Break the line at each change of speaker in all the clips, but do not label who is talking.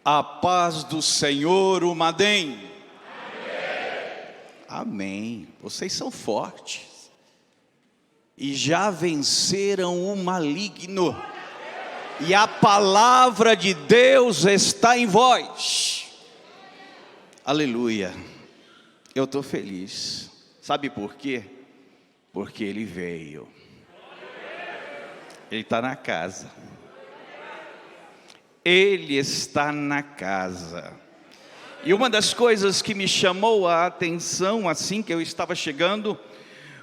A paz do Senhor, o Madem. Amém. Vocês são fortes e já venceram o maligno, e a palavra de Deus está em vós. Aleluia. Eu estou feliz. Sabe por quê? Porque Ele veio. Ele está na casa. Ele está na casa. E uma das coisas que me chamou a atenção assim que eu estava chegando,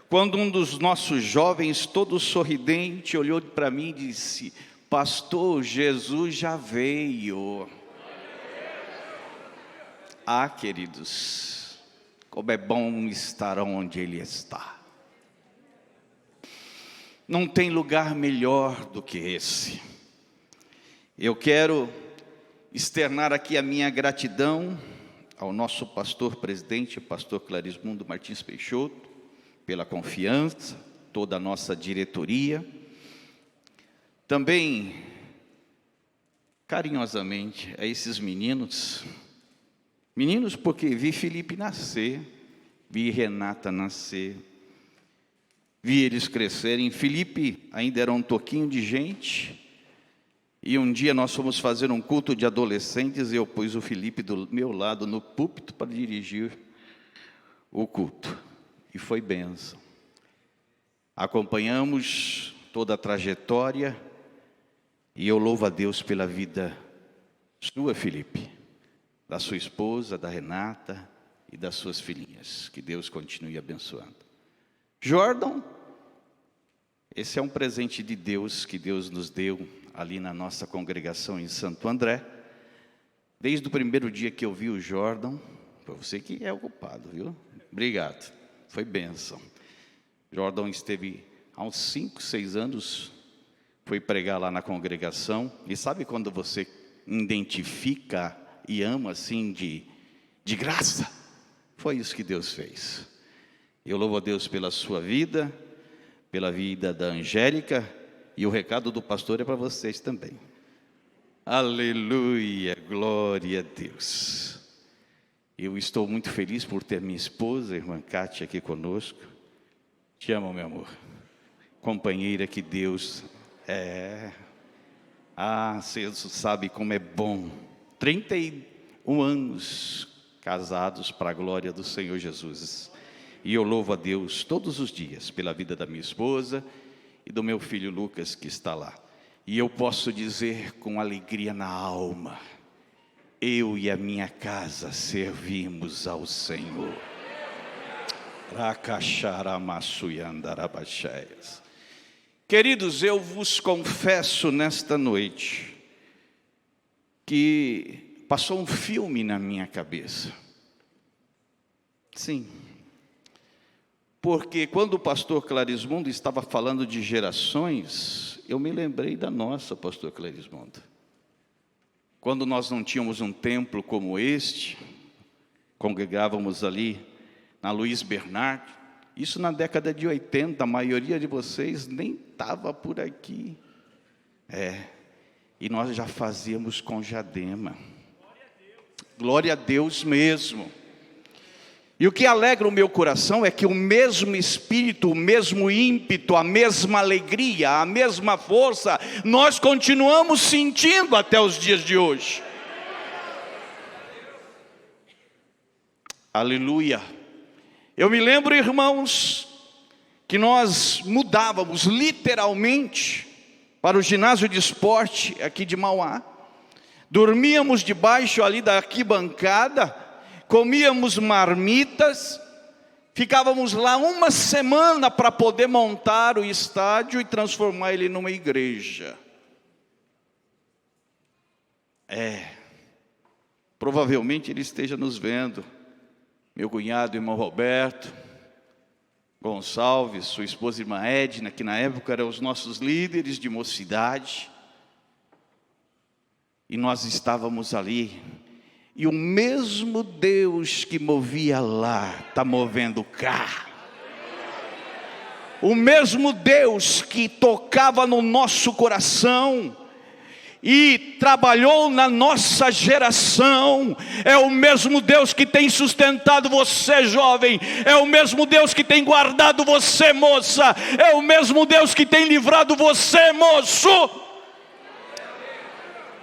quando um dos nossos jovens, todo sorridente, olhou para mim e disse: pastor, Jesus já veio. Ah, queridos, como é bom estar onde Ele está. Não tem lugar melhor do que esse. Eu quero externar aqui a minha gratidão ao nosso pastor presidente, pastor Clarismundo Martins Peixoto, pela confiança, toda a nossa diretoria. Também, carinhosamente, a esses meninos porque vi Felipe nascer, vi Renata nascer, vi eles crescerem. Felipe ainda era um toquinho de gente. E um dia nós fomos fazer um culto de adolescentes e eu pus o Felipe do meu lado no púlpito para dirigir o culto. E foi bênção. Acompanhamos toda a trajetória e eu louvo a Deus pela vida sua, Felipe, da sua esposa, da Renata e das suas filhinhas. Que Deus continue abençoando. Jordan, esse é um presente de Deus que Deus nos deu ali na nossa congregação em Santo André. Desde o primeiro dia que eu vi o Jordan, foi você que é o culpado, viu? Obrigado, foi bênção. Jordan esteve há uns 5, 6 anos, foi pregar lá na congregação. E sabe quando você identifica e ama assim de graça? Foi isso que Deus fez. Eu louvo a Deus pela sua vida, pela vida da Angélica. E o recado do pastor é para vocês também. Aleluia, glória a Deus. Eu estou muito feliz por ter minha esposa, a irmã Kátia, aqui conosco. Te amo, meu amor. Companheira que Deus é. Ah, você sabe como é bom. 31 anos casados para a glória do Senhor Jesus. E eu louvo a Deus todos os dias pela vida da minha esposa e do meu filho Lucas, que está lá. E eu posso dizer com alegria na alma: eu e a minha casa servimos ao Senhor. Queridos, eu vos confesso nesta noite que passou um filme na minha cabeça. Sim. Porque quando o pastor Clarismundo estava falando de gerações, eu me lembrei da nossa, pastor Clarismundo. Quando nós não tínhamos um templo como este, congregávamos ali na Luiz Bernard, isso na década de 80, a maioria de vocês nem estava por aqui. E nós já fazíamos com Jadema. Glória a Deus mesmo. E o que alegra o meu coração é que o mesmo espírito, o mesmo ímpeto, a mesma alegria, a mesma força, nós continuamos sentindo até os dias de hoje. Aleluia. Eu me lembro, irmãos, que nós mudávamos literalmente para o ginásio de esporte aqui de Mauá. Dormíamos debaixo ali da arquibancada, comíamos marmitas, ficávamos lá uma semana para poder montar o estádio e transformar ele numa igreja. Provavelmente ele esteja nos vendo. Meu cunhado, irmão Roberto Gonçalves, sua esposa, irmã Edna, que na época eram os nossos líderes de mocidade. E nós estávamos ali. E o mesmo Deus que movia lá, está movendo cá. O mesmo Deus que tocava no nosso coração e trabalhou na nossa geração. É o mesmo Deus que tem sustentado você, jovem. É o mesmo Deus que tem guardado você, moça. É o mesmo Deus que tem livrado você, moço.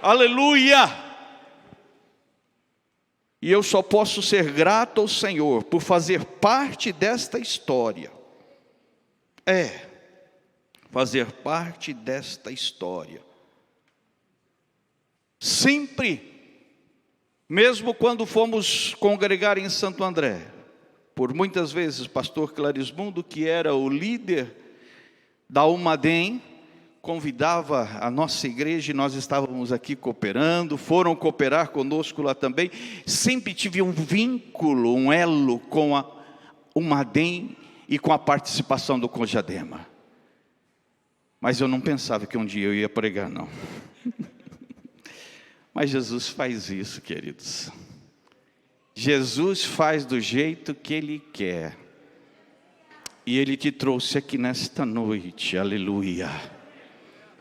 Aleluia. E eu só posso ser grato ao Senhor por fazer parte desta história. Fazer parte desta história. Sempre, mesmo quando fomos congregar em Santo André, por muitas vezes, pastor Clarismundo, que era o líder da Umadem, convidava a nossa igreja e nós estávamos aqui cooperando, foram cooperar conosco lá também. Sempre tive um vínculo, um elo com a Umadem e com a participação do Cojadema. Mas eu não pensava que um dia eu ia pregar, não. Mas Jesus faz isso, queridos. Jesus faz do jeito que Ele quer. E Ele te trouxe aqui nesta noite, aleluia,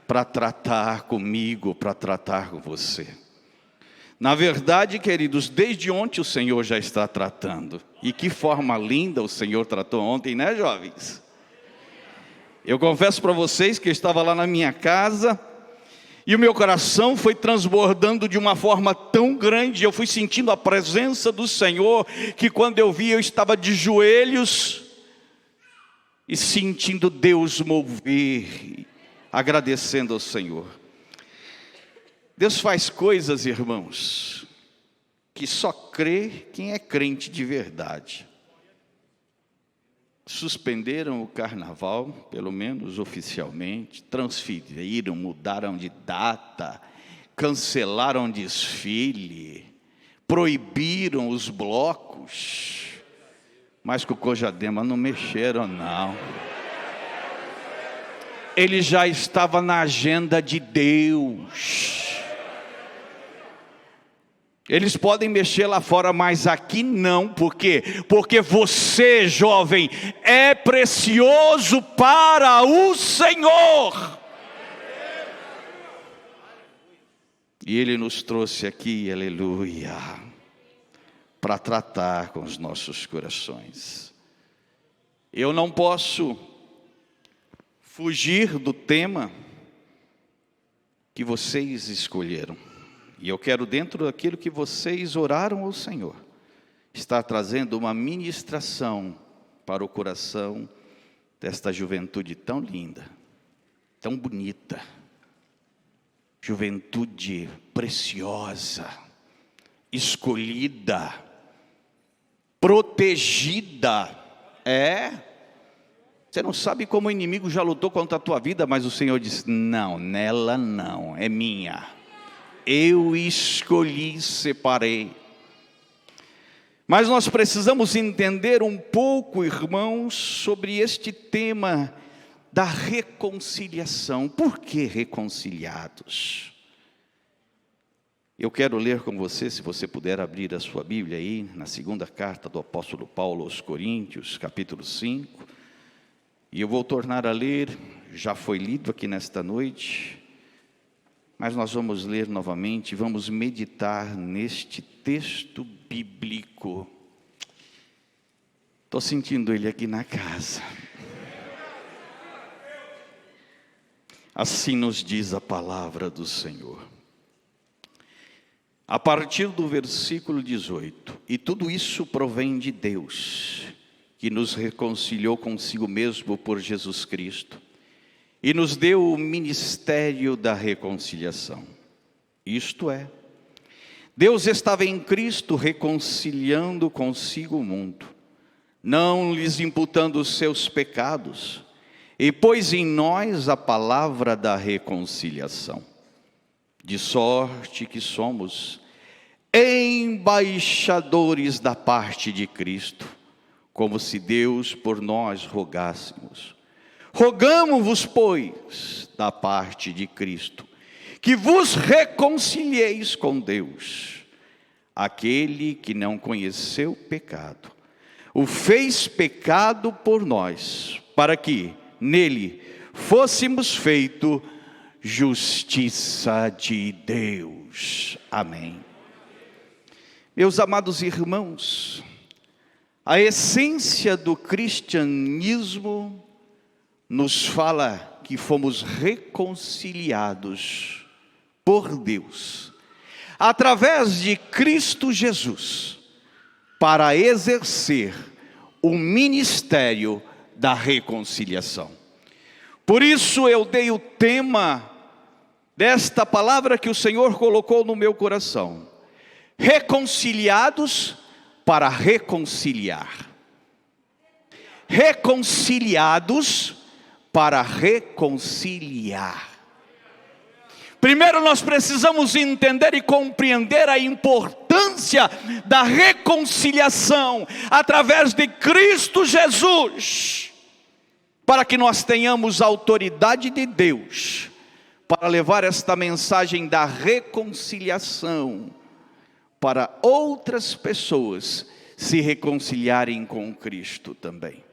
para tratar comigo, para tratar com você. Na verdade, queridos, desde ontem o Senhor já está tratando. E que forma linda o Senhor tratou ontem, né, jovens? Eu confesso para vocês que eu estava lá na minha casa, e o meu coração foi transbordando de uma forma tão grande, eu fui sentindo a presença do Senhor, que quando eu vi, eu estava de joelhos, e sentindo Deus mover, agradecendo ao Senhor. Deus faz coisas, irmãos, que só crê quem é crente de verdade. Suspenderam o carnaval, pelo menos oficialmente, transferiram, mudaram de data, cancelaram desfile, proibiram os blocos, mas com o Cojadema não mexeram, não. Ele já estava na agenda de Deus. Eles podem mexer lá fora, mas aqui não. Por quê? Porque você, jovem, é precioso para o Senhor. E Ele nos trouxe aqui, aleluia, para tratar com os nossos corações. Eu não posso fugir do tema que vocês escolheram. E eu quero, dentro daquilo que vocês oraram ao Senhor, estar trazendo uma ministração para o coração desta juventude tão linda, tão bonita, juventude preciosa, escolhida, protegida. Você não sabe como o inimigo já lutou contra a tua vida, mas o Senhor disse: não, nela não, é minha. Eu escolhi, separei. Mas nós precisamos entender um pouco, irmãos, sobre este tema da reconciliação. Por que reconciliados? Eu quero ler com você, se você puder abrir a sua Bíblia aí, na segunda carta do apóstolo Paulo aos Coríntios, capítulo 5. E eu vou tornar a ler, já foi lido aqui nesta noite, mas nós vamos ler novamente, vamos meditar neste texto bíblico. Estou sentindo ele aqui na casa. Assim nos diz a palavra do Senhor. A partir do versículo 18. E tudo isso provém de Deus, que nos reconciliou consigo mesmo por Jesus Cristo, e nos deu o ministério da reconciliação. Isto é, Deus estava em Cristo reconciliando consigo o mundo, não lhes imputando os seus pecados, e pôs em nós a palavra da reconciliação, de sorte que somos embaixadores da parte de Cristo, como se Deus por nós rogássemos. Rogamo-vos, pois, da parte de Cristo, que vos reconcilieis com Deus. Aquele que não conheceu pecado, o fez pecado por nós, para que nele fôssemos feitos justiça de Deus. Amém. Meus amados irmãos, a essência do cristianismo nos fala que fomos reconciliados por Deus, através de Cristo Jesus, para exercer o ministério da reconciliação. Por isso eu dei o tema desta palavra que o Senhor colocou no meu coração: reconciliados para reconciliar. Reconciliados para reconciliar. Primeiro nós precisamos entender e compreender a importância da reconciliação através de Cristo Jesus, para que nós tenhamos a autoridade de Deus para levar esta mensagem da reconciliação para outras pessoas se reconciliarem com Cristo também.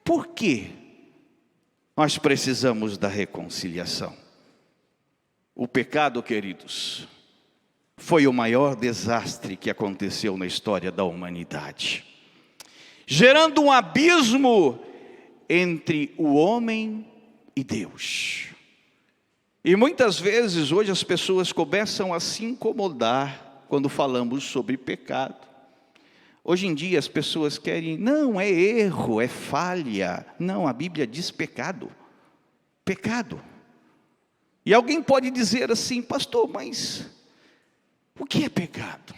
Por que nós precisamos da reconciliação? O pecado, queridos, foi o maior desastre que aconteceu na história da humanidade, gerando um abismo entre o homem e Deus. E muitas vezes hoje as pessoas começam a se incomodar quando falamos sobre pecado. Hoje em dia as pessoas querem, não, é erro, é falha. Não, a Bíblia diz pecado. Pecado. E alguém pode dizer assim: pastor, mas o que é pecado?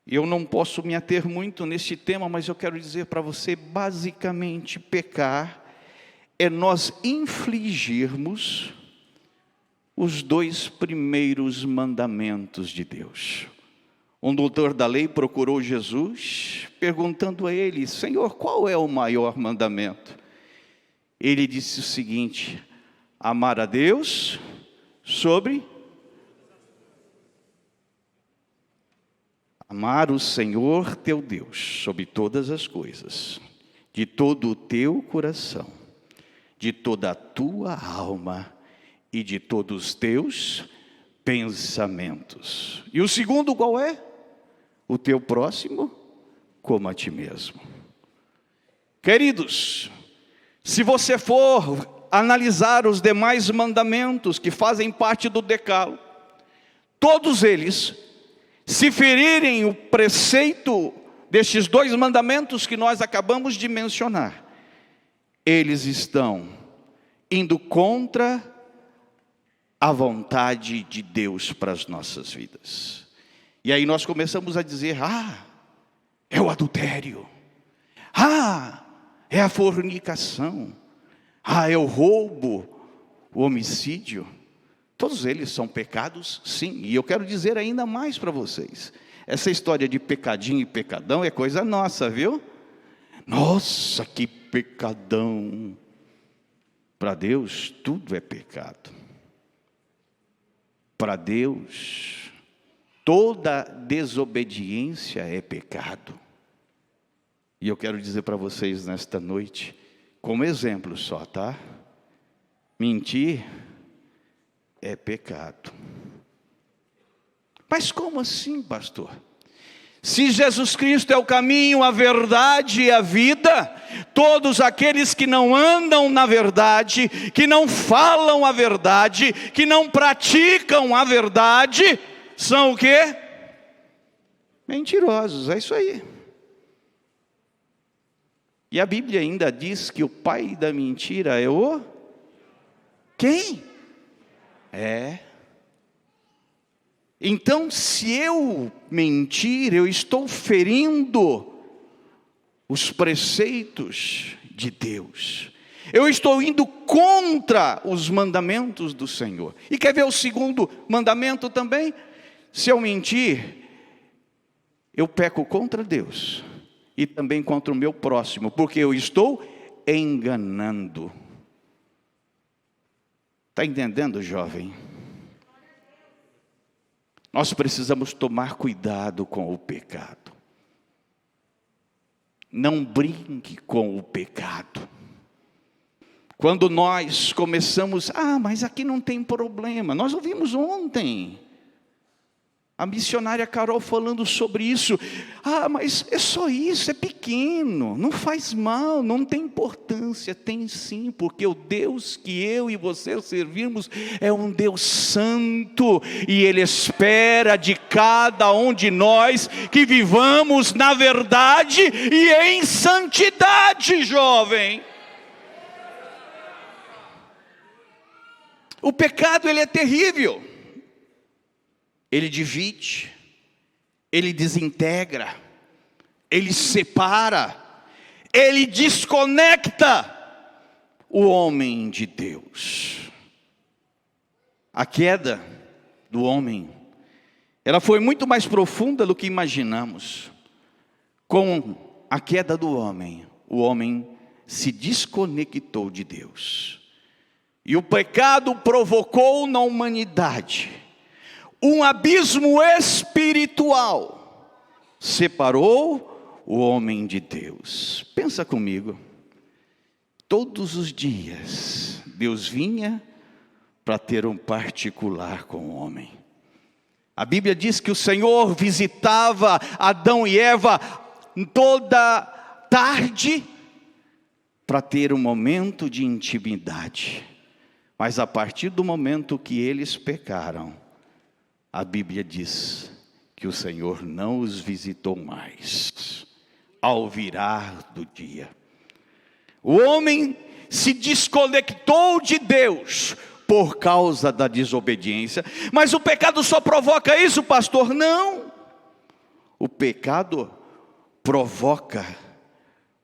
Eu não posso me ater muito neste tema, mas eu quero dizer para você, basicamente, pecar é nós infligirmos os 2 primeiros mandamentos de Deus. Um doutor da lei procurou Jesus, perguntando a ele: Senhor, qual é o maior mandamento? Ele disse o seguinte: amar a Deus amar o Senhor teu Deus sobre todas as coisas, de todo o teu coração, de toda a tua alma e de todos os teus pensamentos. E o segundo qual é? O teu próximo como a ti mesmo. Queridos, se você for analisar os demais mandamentos que fazem parte do decálogo, todos eles, se ferirem o preceito destes 2 mandamentos que nós acabamos de mencionar, eles estão indo contra a vontade de Deus para as nossas vidas. E aí nós começamos a dizer: é o adultério, é a fornicação, é o roubo, o homicídio. Todos eles são pecados, sim. E eu quero dizer ainda mais para vocês: essa história de pecadinho e pecadão é coisa nossa, viu? Nossa, que pecadão! Para Deus tudo é pecado. Para Deus toda desobediência é pecado. E eu quero dizer para vocês nesta noite, como exemplo só, tá? Mentir é pecado. Mas como assim, pastor? Se Jesus Cristo é o caminho, a verdade e a vida, todos aqueles que não andam na verdade, que não falam a verdade, que não praticam a verdade, são o quê? Mentirosos, é isso aí. E a Bíblia ainda diz que o pai da mentira é o... Quem? Então, se eu mentir, eu estou ferindo os preceitos de Deus. Eu estou indo contra os mandamentos do Senhor. E quer ver o segundo mandamento também? Se eu mentir, eu peco contra Deus e também contra o meu próximo, porque eu estou enganando. Está entendendo, jovem? Nós precisamos tomar cuidado com o pecado. Não brinque com o pecado. Quando nós começamos, mas aqui não tem problema. Nós ouvimos ontem a missionária Carol falando sobre isso. Mas é só isso, é pequeno, não faz mal, não tem importância. Tem sim, porque o Deus que eu e você servimos é um Deus santo, e Ele espera de cada um de nós que vivamos na verdade e em santidade, jovem. O pecado, ele é terrível. Ele divide, ele desintegra, ele separa, ele desconecta o homem de Deus. A queda do homem, ela foi muito mais profunda do que imaginamos. Com a queda do homem, o homem se desconectou de Deus. E o pecado provocou na humanidade um abismo espiritual, separou o homem de Deus. Pensa comigo, todos os dias Deus vinha para ter um particular com o homem. A Bíblia diz que o Senhor visitava Adão e Eva toda tarde para ter um momento de intimidade. Mas a partir do momento que eles pecaram, a Bíblia diz que o Senhor não os visitou mais, ao virar do dia. O homem se desconectou de Deus por causa da desobediência. Mas o pecado só provoca isso, pastor? Não. O pecado provoca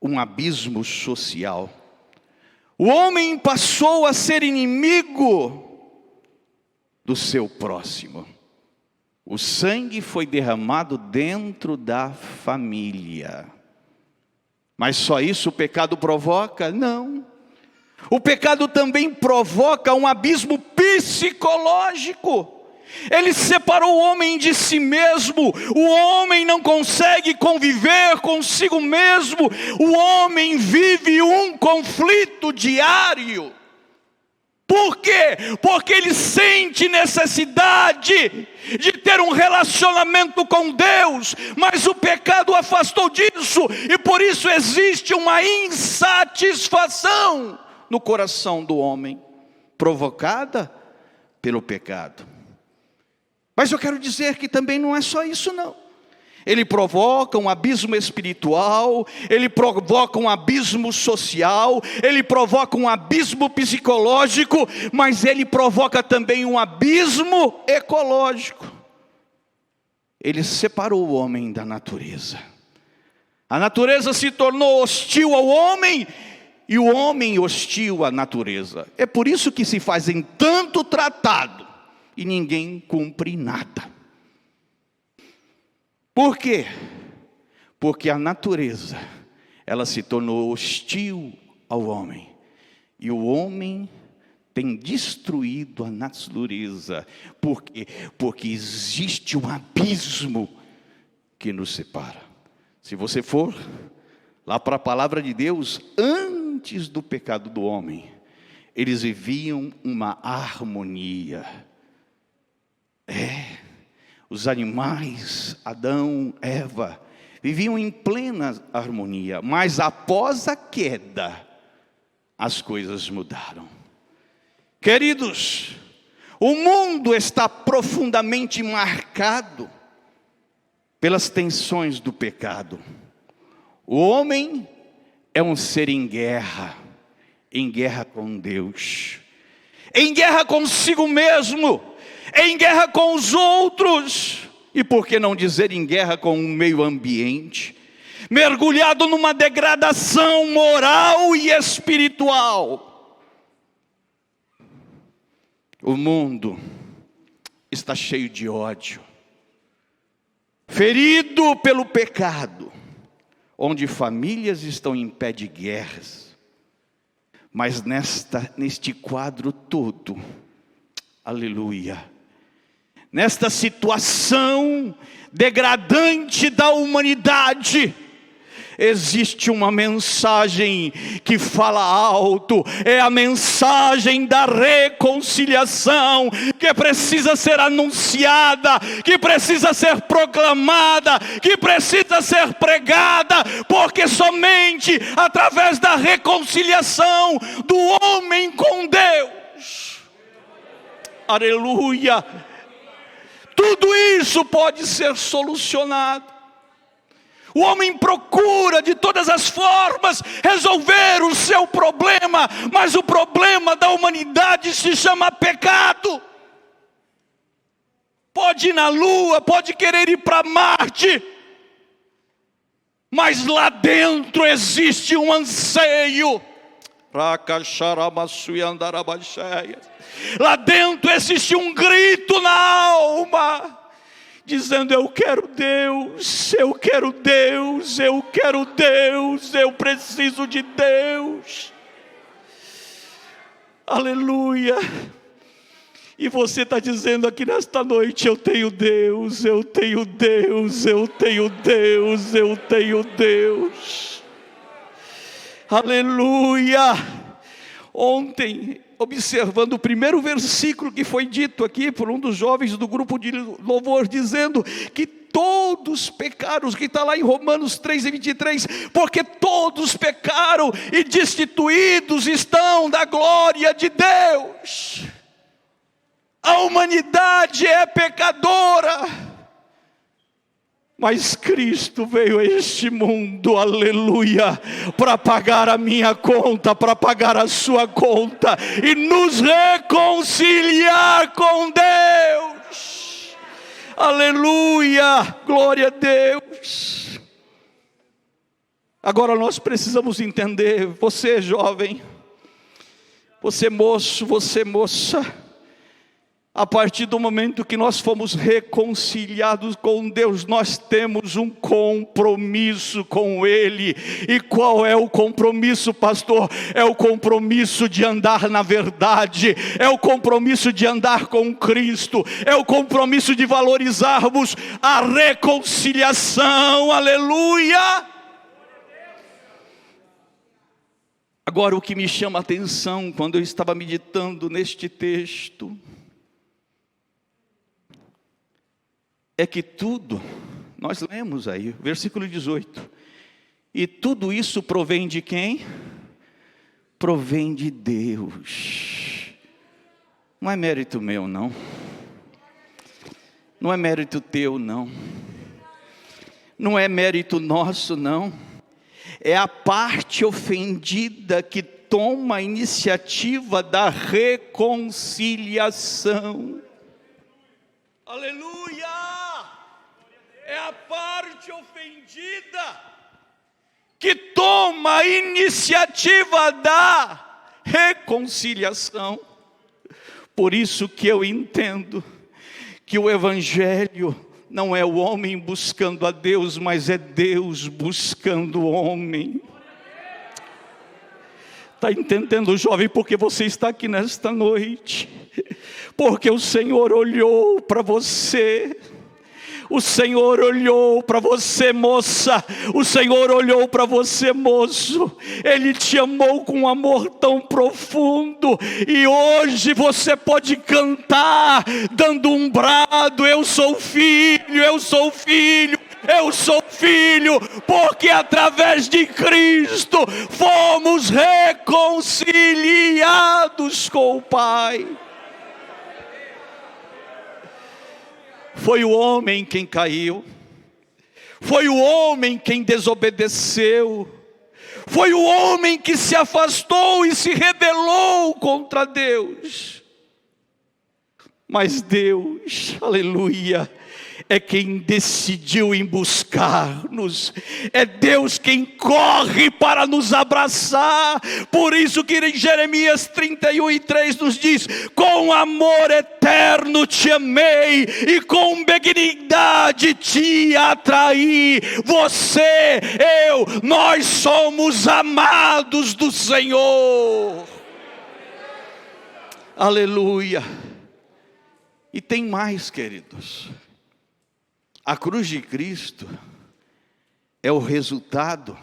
um abismo social. O homem passou a ser inimigo do seu próximo. O sangue foi derramado dentro da família. Mas só isso o pecado provoca? Não. O pecado também provoca um abismo psicológico. Ele separou o homem de si mesmo. O homem não consegue conviver consigo mesmo. O homem vive um conflito diário. Por quê? Porque ele sente necessidade de ter um relacionamento com Deus, mas o pecado afastou disso, e por isso existe uma insatisfação no coração do homem, provocada pelo pecado. Mas eu quero dizer que também não é só isso não. Ele provoca um abismo espiritual, ele provoca um abismo social, ele provoca um abismo psicológico, mas ele provoca também um abismo ecológico. Ele separou o homem da natureza. A natureza se tornou hostil ao homem, e o homem hostil à natureza. É por isso que se fazem tanto tratado e ninguém cumpre nada. Por quê? Porque a natureza, ela se tornou hostil ao homem. E o homem tem destruído a natureza. Por quê? Porque existe um abismo que nos separa. Se você for lá para a palavra de Deus, antes do pecado do homem, eles viviam uma harmonia. Os animais, Adão, Eva, viviam em plena harmonia. Mas após a queda, as coisas mudaram. Queridos, o mundo está profundamente marcado pelas tensões do pecado. O homem é um ser em guerra com Deus, em guerra consigo mesmo, em guerra com os outros, e por que não dizer em guerra com o meio ambiente, mergulhado numa degradação moral e espiritual. O mundo está cheio de ódio, ferido pelo pecado, onde famílias estão em pé de guerras. Mas neste quadro todo, aleluia, nesta situação degradante da humanidade, existe uma mensagem que fala alto, é a mensagem da reconciliação, que precisa ser anunciada, que precisa ser proclamada, que precisa ser pregada, porque somente através da reconciliação do homem com Deus, aleluia, tudo isso pode ser solucionado. O homem procura de todas as formas resolver o seu problema, mas o problema da humanidade se chama pecado. Pode ir na Lua, pode querer ir para Marte, mas lá dentro existe um anseio. Lá dentro existe um grito na alma, dizendo: eu quero Deus, eu quero Deus, eu quero Deus, eu preciso de Deus. Aleluia. E você está dizendo aqui nesta noite: eu tenho Deus, eu tenho Deus, eu tenho Deus, eu tenho Deus. Aleluia. Ontem, observando o primeiro versículo que foi dito aqui por um dos jovens do grupo de louvor, dizendo que todos pecaram, que está lá em Romanos 3:23, porque todos pecaram e destituídos estão da glória de Deus. A humanidade é pecadora, mas Cristo veio a este mundo, aleluia, para pagar a minha conta, para pagar a sua conta e nos reconciliar com Deus. Aleluia, glória a Deus. Agora nós precisamos entender, você jovem, você moço, você moça, a partir do momento que nós fomos reconciliados com Deus, nós temos um compromisso com Ele. E qual é o compromisso, pastor? É o compromisso de andar na verdade, é o compromisso de andar com Cristo, é o compromisso de valorizarmos a reconciliação, aleluia. Agora, o que me chama a atenção quando eu estava meditando neste texto é que tudo, nós lemos aí, versículo 18, e tudo isso provém de quem? Provém de Deus. Não é mérito meu, não. Não é mérito teu, não. Não é mérito nosso, não. É a parte ofendida que toma a iniciativa da reconciliação. Aleluia! É a parte ofendida que toma a iniciativa da reconciliação. Por isso que eu entendo que o Evangelho não é o homem buscando a Deus, mas é Deus buscando o homem. Está entendendo, jovem, porque você está aqui nesta noite? Porque o Senhor olhou para você. O Senhor olhou para você, moça. O Senhor olhou para você, moço. Ele te amou com um amor tão profundo. E hoje você pode cantar, dando um brado: eu sou filho, eu sou filho, eu sou filho. Porque através de Cristo fomos reconciliados com o Pai. Foi o homem quem caiu, foi o homem quem desobedeceu, foi o homem que se afastou e se rebelou contra Deus. Mas Deus, aleluia, é quem decidiu em buscar-nos. É Deus quem corre para nos abraçar. Por isso que em Jeremias 31:3 nos diz: com amor eterno te amei e com benignidade te atraí. Você, eu, nós somos amados do Senhor. Aleluia. E tem mais, queridos. A cruz de Cristo é o resultado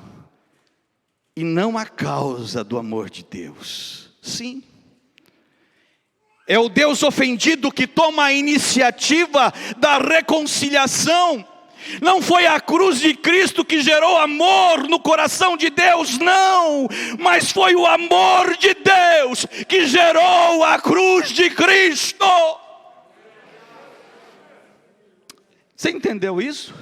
e não a causa do amor de Deus. Sim. É o Deus ofendido que toma a iniciativa da reconciliação. Não foi a cruz de Cristo que gerou amor no coração de Deus, não. Mas foi o amor de Deus que gerou a cruz de Cristo. Você entendeu isso?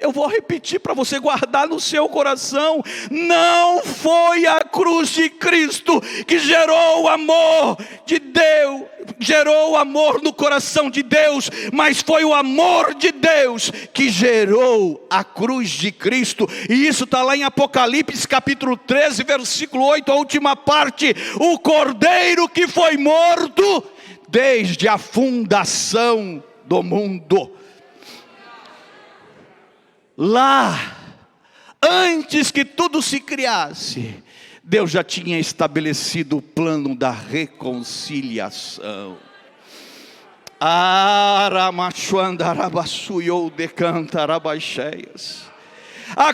Eu vou repetir para você guardar no seu coração. Não foi a cruz de Cristo que gerou o amor de Deus, gerou o amor no coração de Deus, mas foi o amor de Deus que gerou a cruz de Cristo. E isso está lá em Apocalipse capítulo 13, versículo 8, a última parte. O cordeiro que foi morto desde a fundação do mundo. Lá, antes que tudo se criasse, Deus já tinha estabelecido o plano da reconciliação. A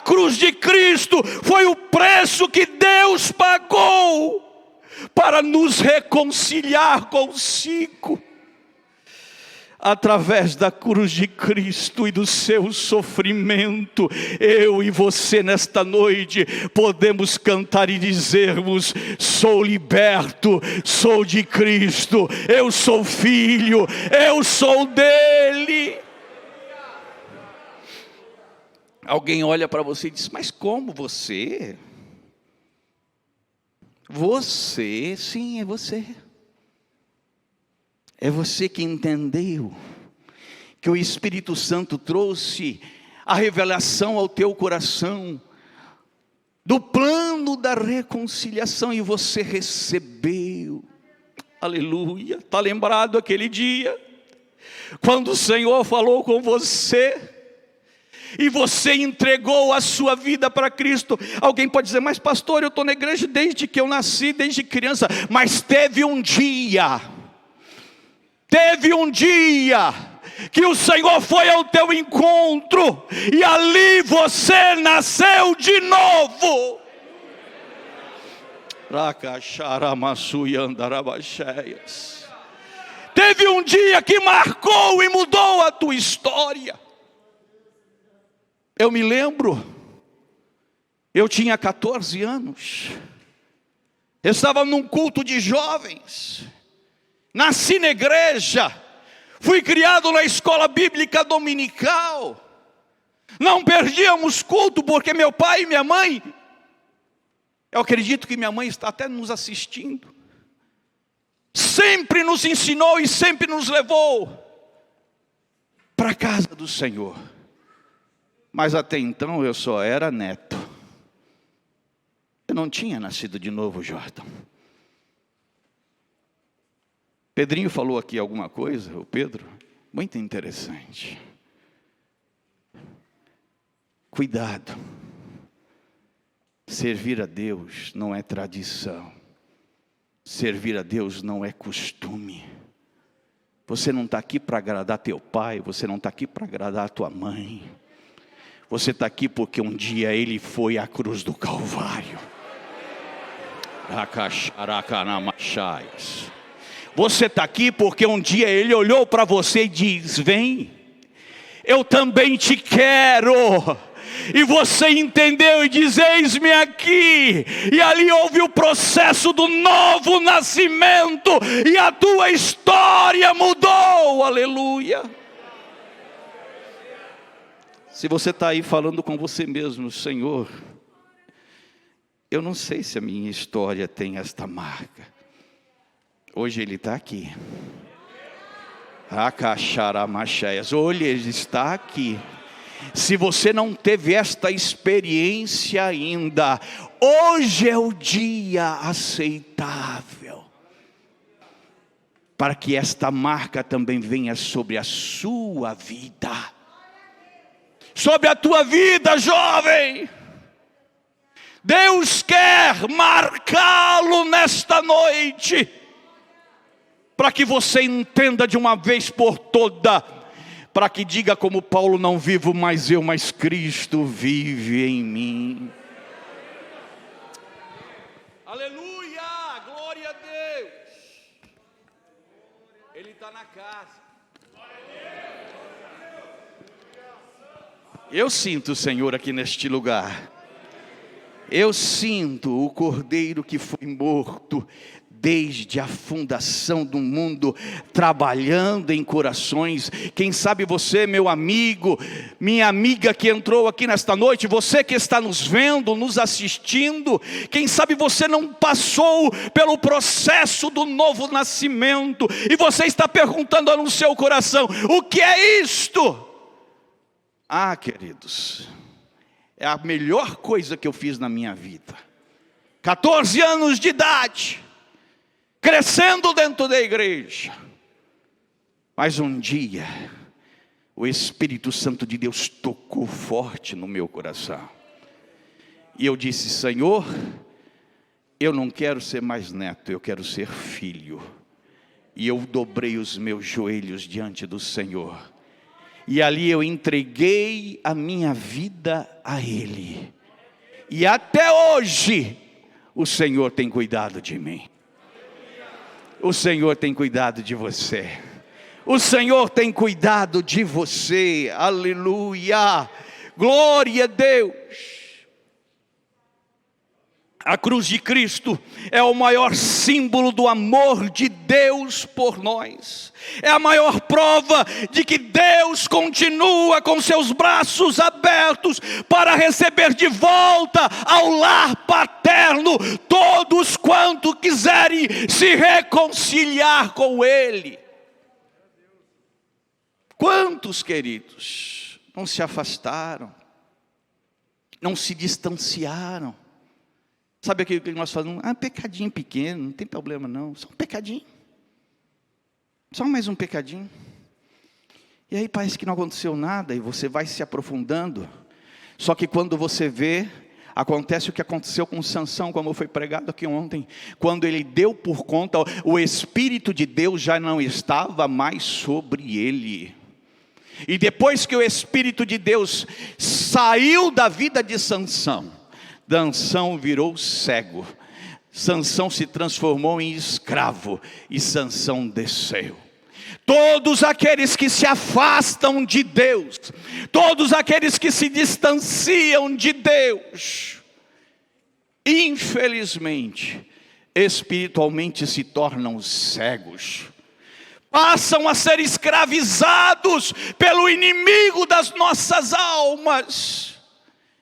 cruz de Cristo foi o preço que Deus pagou para nos reconciliar consigo. Através da cruz de Cristo e do seu sofrimento, eu e você nesta noite podemos cantar e dizermos: sou liberto, sou de Cristo, eu sou filho, eu sou dele. Alguém olha para você e diz: mas como você? Você, sim, é você. É você que entendeu que o Espírito Santo trouxe a revelação ao teu coração do plano da reconciliação e você recebeu. Aleluia. Está lembrado aquele dia quando o Senhor falou com você e você entregou a sua vida para Cristo? Alguém pode dizer: mas pastor, eu estou na igreja desde que eu nasci, desde criança. Mas teve um dia que o Senhor foi ao teu encontro e ali você nasceu de novo. Teve um dia que marcou e mudou a tua história. Eu me lembro, eu tinha 14 anos, eu estava num culto de jovens. Nasci na igreja, fui criado na escola bíblica dominical. Não perdíamos culto porque meu pai e minha mãe, eu acredito que minha mãe está até nos assistindo, sempre nos ensinou e sempre nos levou para a casa do Senhor. Mas até então eu só era neto. Eu não tinha nascido de novo, Jordan. Pedrinho falou aqui alguma coisa, o Pedro, muito interessante. Cuidado. Servir a Deus não é tradição. Servir a Deus não é costume. Você não está aqui para agradar teu pai, você não está aqui para agradar tua mãe. Você está aqui porque um dia ele foi à cruz do Calvário. Você está aqui porque um dia ele olhou para você e diz: vem, eu também te quero. E você entendeu e diz: eis-me aqui. E ali houve o processo do novo nascimento. E a tua história mudou. Aleluia. Se você está aí falando com você mesmo: Senhor, eu não sei se a minha história tem esta marca. Hoje ele está aqui. Hoje ele está aqui. Se você não teve esta experiência ainda, hoje é o dia aceitável para que esta marca também venha sobre a sua vida, sobre a tua vida, jovem. Deus quer marcá-lo nesta noite, para que você entenda de uma vez por toda, para que diga como Paulo: não vivo mais eu, mas Cristo vive em mim. Aleluia, glória a Deus. Ele está na casa. Eu sinto o Senhor aqui neste lugar. Eu sinto o Cordeiro que foi morto desde a fundação do mundo, trabalhando em corações. Quem sabe você, meu amigo, minha amiga que entrou aqui nesta noite, você que está nos vendo, nos assistindo, quem sabe você não passou pelo processo do novo nascimento, e você está perguntando no seu coração: o que é isto? Ah, queridos, é a melhor coisa que eu fiz na minha vida. 14 anos de idade, crescendo dentro da igreja. Mas um dia, o Espírito Santo de Deus tocou forte no meu coração. E eu disse: Senhor, eu não quero ser mais neto, eu quero ser filho. E eu dobrei os meus joelhos diante do Senhor. E ali eu entreguei a minha vida a Ele. E até hoje, o Senhor tem cuidado de mim. O Senhor tem cuidado de você. O Senhor tem cuidado de você. Aleluia. Glória a Deus. A cruz de Cristo é o maior símbolo do amor de Deus por nós. É a maior prova de que Deus continua com seus braços abertos para receber de volta ao lar paterno todos quanto quiserem se reconciliar com Ele. Quantos, queridos, não se afastaram, não se distanciaram? Sabe aquilo que nós falamos? Ah, pecadinho pequeno, não tem problema não. Só um pecadinho. Só mais um pecadinho. E aí parece que não aconteceu nada, e você vai se aprofundando. Só que quando você vê, acontece o que aconteceu com Sansão, como foi pregado aqui ontem. Quando ele deu por conta, o Espírito de Deus já não estava mais sobre ele. E depois que o Espírito de Deus saiu da vida de Sansão, Sansão virou cego, Sansão se transformou em escravo, e Sansão desceu. Todos aqueles que se afastam de Deus, todos aqueles que se distanciam de Deus, infelizmente, espiritualmente se tornam cegos, passam a ser escravizados pelo inimigo das nossas almas,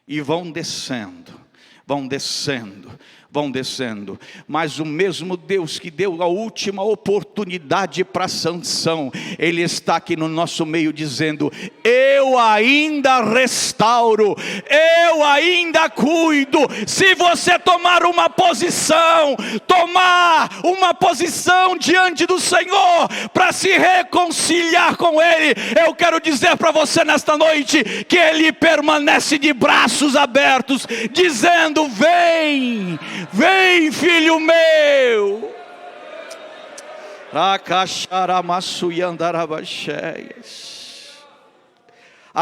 e vão descendo, vão descendo, vão descendo. Mas o mesmo Deus que deu a última oportunidade para Sansão, Ele está aqui no nosso meio dizendo: eu ainda restauro, eu ainda cuido. Se você tomar uma posição diante do Senhor, para se reconciliar com Ele, eu quero dizer para você nesta noite, que Ele permanece de braços abertos, dizendo: vem, vem, filho meu. A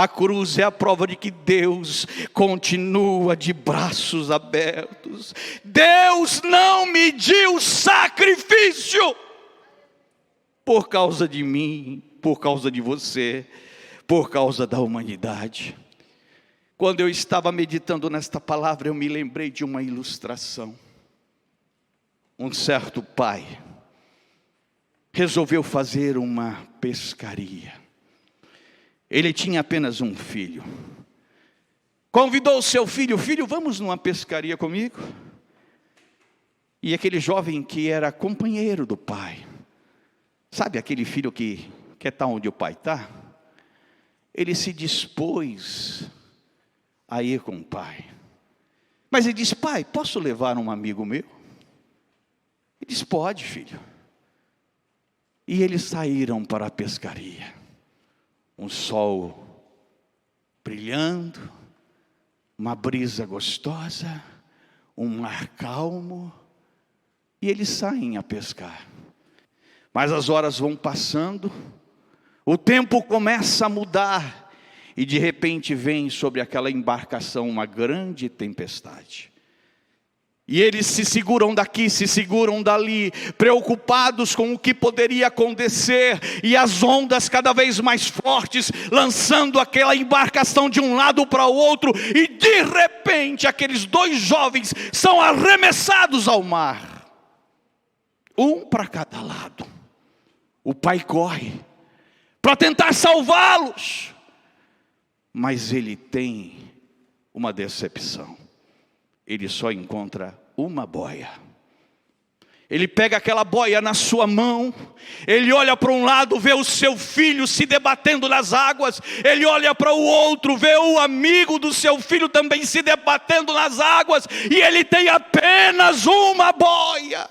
cruz é a prova de que Deus continua de braços abertos. Deus não mediu sacrifício por causa de mim, por causa de você, por causa da humanidade. Quando eu estava meditando nesta palavra, eu me lembrei de uma ilustração. Um certo pai resolveu fazer uma pescaria. Ele tinha apenas um filho. Convidou o seu filho: filho, vamos numa pescaria comigo? E aquele jovem que era companheiro do pai, sabe aquele filho que quer estar onde o pai está? Ele se dispôs a ir com o pai. Mas ele disse: pai, posso levar um amigo meu? Ele disse: pode, filho. E eles saíram para a pescaria. Um sol brilhando, uma brisa gostosa, um mar calmo, e eles saem a pescar. Mas as horas vão passando, O tempo começa a mudar e de repente vem sobre aquela embarcação uma grande tempestade. E eles se seguram daqui, se seguram dali, preocupados com o que poderia acontecer. E as ondas cada vez mais fortes, lançando aquela embarcação de um lado para o outro. E de repente aqueles dois jovens são arremessados ao mar. Um para cada lado. O pai corre para tentar salvá-los. Mas ele tem uma decepção. Ele só encontra uma boia. Ele pega aquela boia na sua mão. Ele olha para um lado, vê o seu filho se debatendo nas águas. Ele olha para o outro, vê o amigo do seu filho também se debatendo nas águas. E ele tem apenas uma boia.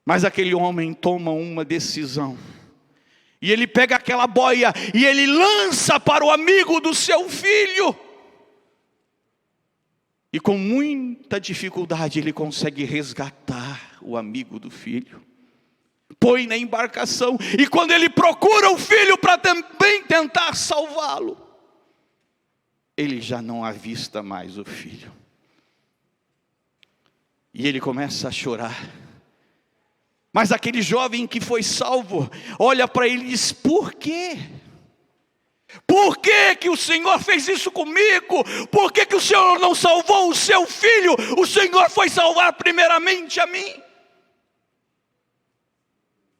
Mas aquele homem toma uma decisão. E ele pega aquela boia e ele lança para o amigo do seu filho. E com muita dificuldade ele consegue resgatar o amigo do filho. Põe na embarcação. E quando ele procura o filho para também tentar salvá-lo, ele já não avista mais o filho. E ele começa a chorar. Mas aquele jovem que foi salvo, olha para ele e diz: por quê? Por que que o Senhor fez isso comigo? Por que que o Senhor não salvou o seu filho? O Senhor foi salvar primeiramente a mim.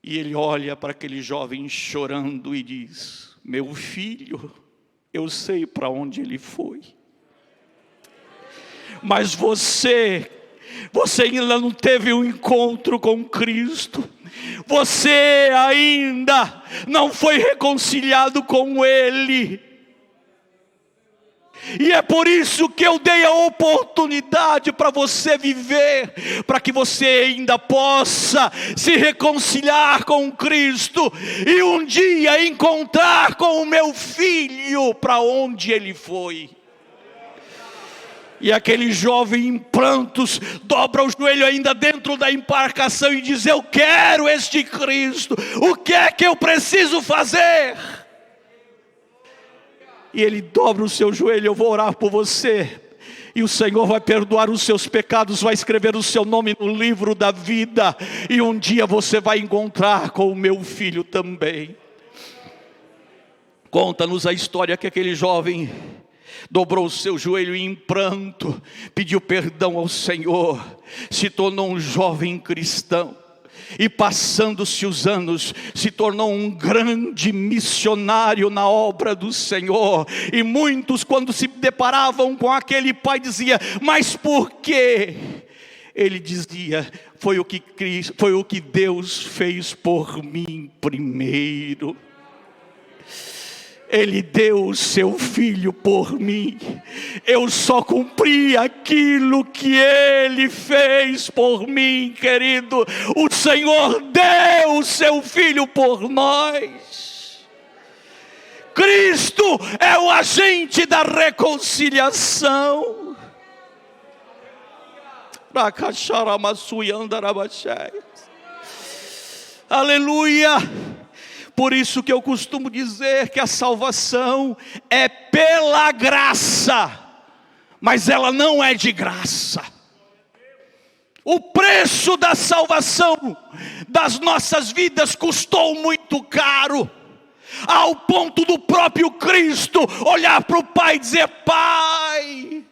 E ele olha para aquele jovem chorando e diz: meu filho, eu sei para onde ele foi. Mas você ainda não teve um encontro com Cristo. Você ainda não foi reconciliado com Ele. E é por isso que eu dei a oportunidade para você viver, para que você ainda possa se reconciliar com Cristo e um dia encontrar com o meu filho para onde ele foi. E aquele jovem em prantos dobra o joelho ainda dentro da embarcação e diz: eu quero este Cristo, o que é que eu preciso fazer? E ele dobra o seu joelho: eu vou orar por você, e o Senhor vai perdoar os seus pecados, vai escrever o seu nome no livro da vida, e um dia você vai encontrar com o meu filho também. Conta-nos a história que aquele jovem dobrou o seu joelho em pranto, pediu perdão ao Senhor, se tornou um jovem cristão. E passando-se os anos, se tornou um grande missionário na obra do Senhor. E muitos, quando se deparavam com aquele pai, diziam: mas por quê? Ele dizia: foi o que Deus fez por mim primeiro. Ele deu o seu filho por mim. Eu só cumpri aquilo que Ele fez por mim, querido. O Senhor deu o seu filho por nós. Cristo é o agente da reconciliação. Aleluia. Por isso que eu costumo dizer que a salvação é pela graça, mas ela não é de graça. O preço da salvação das nossas vidas custou muito caro, ao ponto do próprio Cristo olhar para o Pai e dizer: Pai,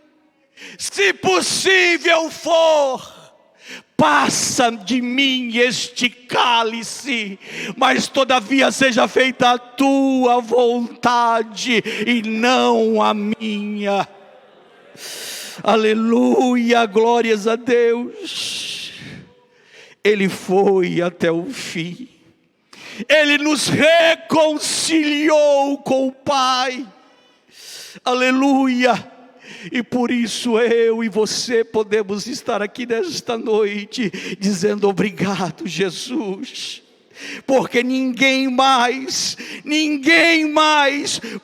se possível for, passa de mim este cálice, mas todavia seja feita a tua vontade e não a minha. Aleluia, glórias a Deus. Ele foi até o fim. Ele nos reconciliou com o Pai. Aleluia. E por isso eu e você podemos estar aqui nesta noite dizendo: obrigado, Jesus. Porque ninguém mais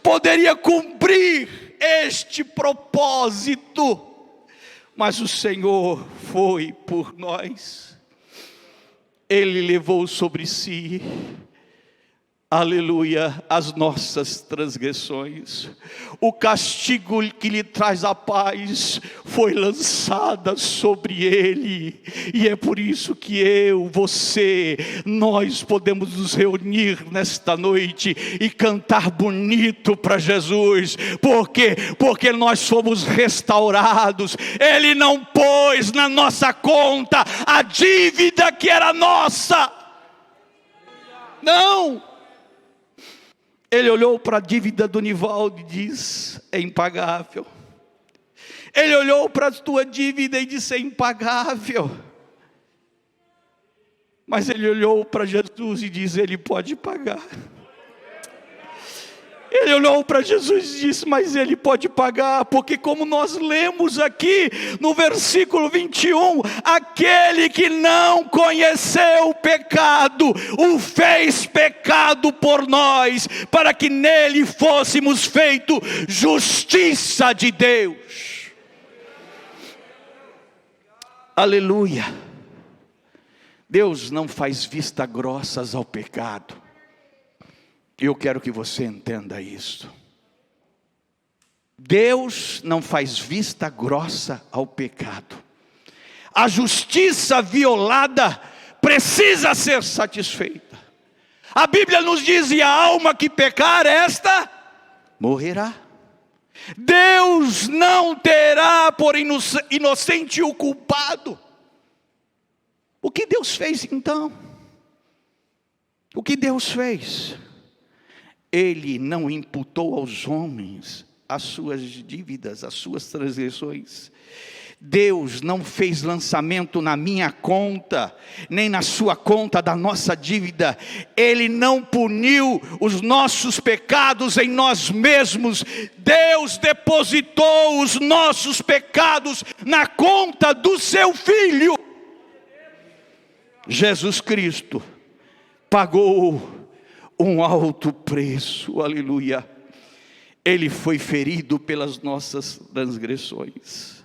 poderia cumprir este propósito. Mas o Senhor foi por nós. Ele levou sobre si aleluia, as nossas transgressões. O castigo que lhe traz a paz foi lançada sobre ele. E é por isso que eu, você, nós podemos nos reunir nesta noite e cantar bonito para Jesus. Por quê? Porque nós fomos restaurados. Ele não pôs na nossa conta a dívida que era nossa. Não. Ele olhou para a dívida do Nivaldo e diz: é impagável. Ele olhou para a tua dívida e disse: é impagável. Mas ele olhou para Jesus e disse: ele pode pagar. Ele olhou para Jesus e disse: mas ele pode pagar, porque como nós lemos aqui no versículo 21, aquele que não conheceu o pecado, o fez pecado por nós, para que nele fôssemos feito justiça de Deus. Aleluia. Deus não faz vista grossas ao pecado. Eu quero que você entenda isso. Deus não faz vista grossa ao pecado. A justiça violada precisa ser satisfeita. A Bíblia nos diz: e a alma que pecar, esta morrerá. Deus não terá por inocente o culpado. O que Deus fez então? O que Deus fez? Ele não imputou aos homens as suas dívidas, as suas transgressões. Deus não fez lançamento na minha conta, nem na sua conta da nossa dívida. Ele não puniu os nossos pecados em nós mesmos. Deus depositou os nossos pecados na conta do seu Filho. Jesus Cristo pagou um alto preço, aleluia. Ele foi ferido pelas nossas transgressões,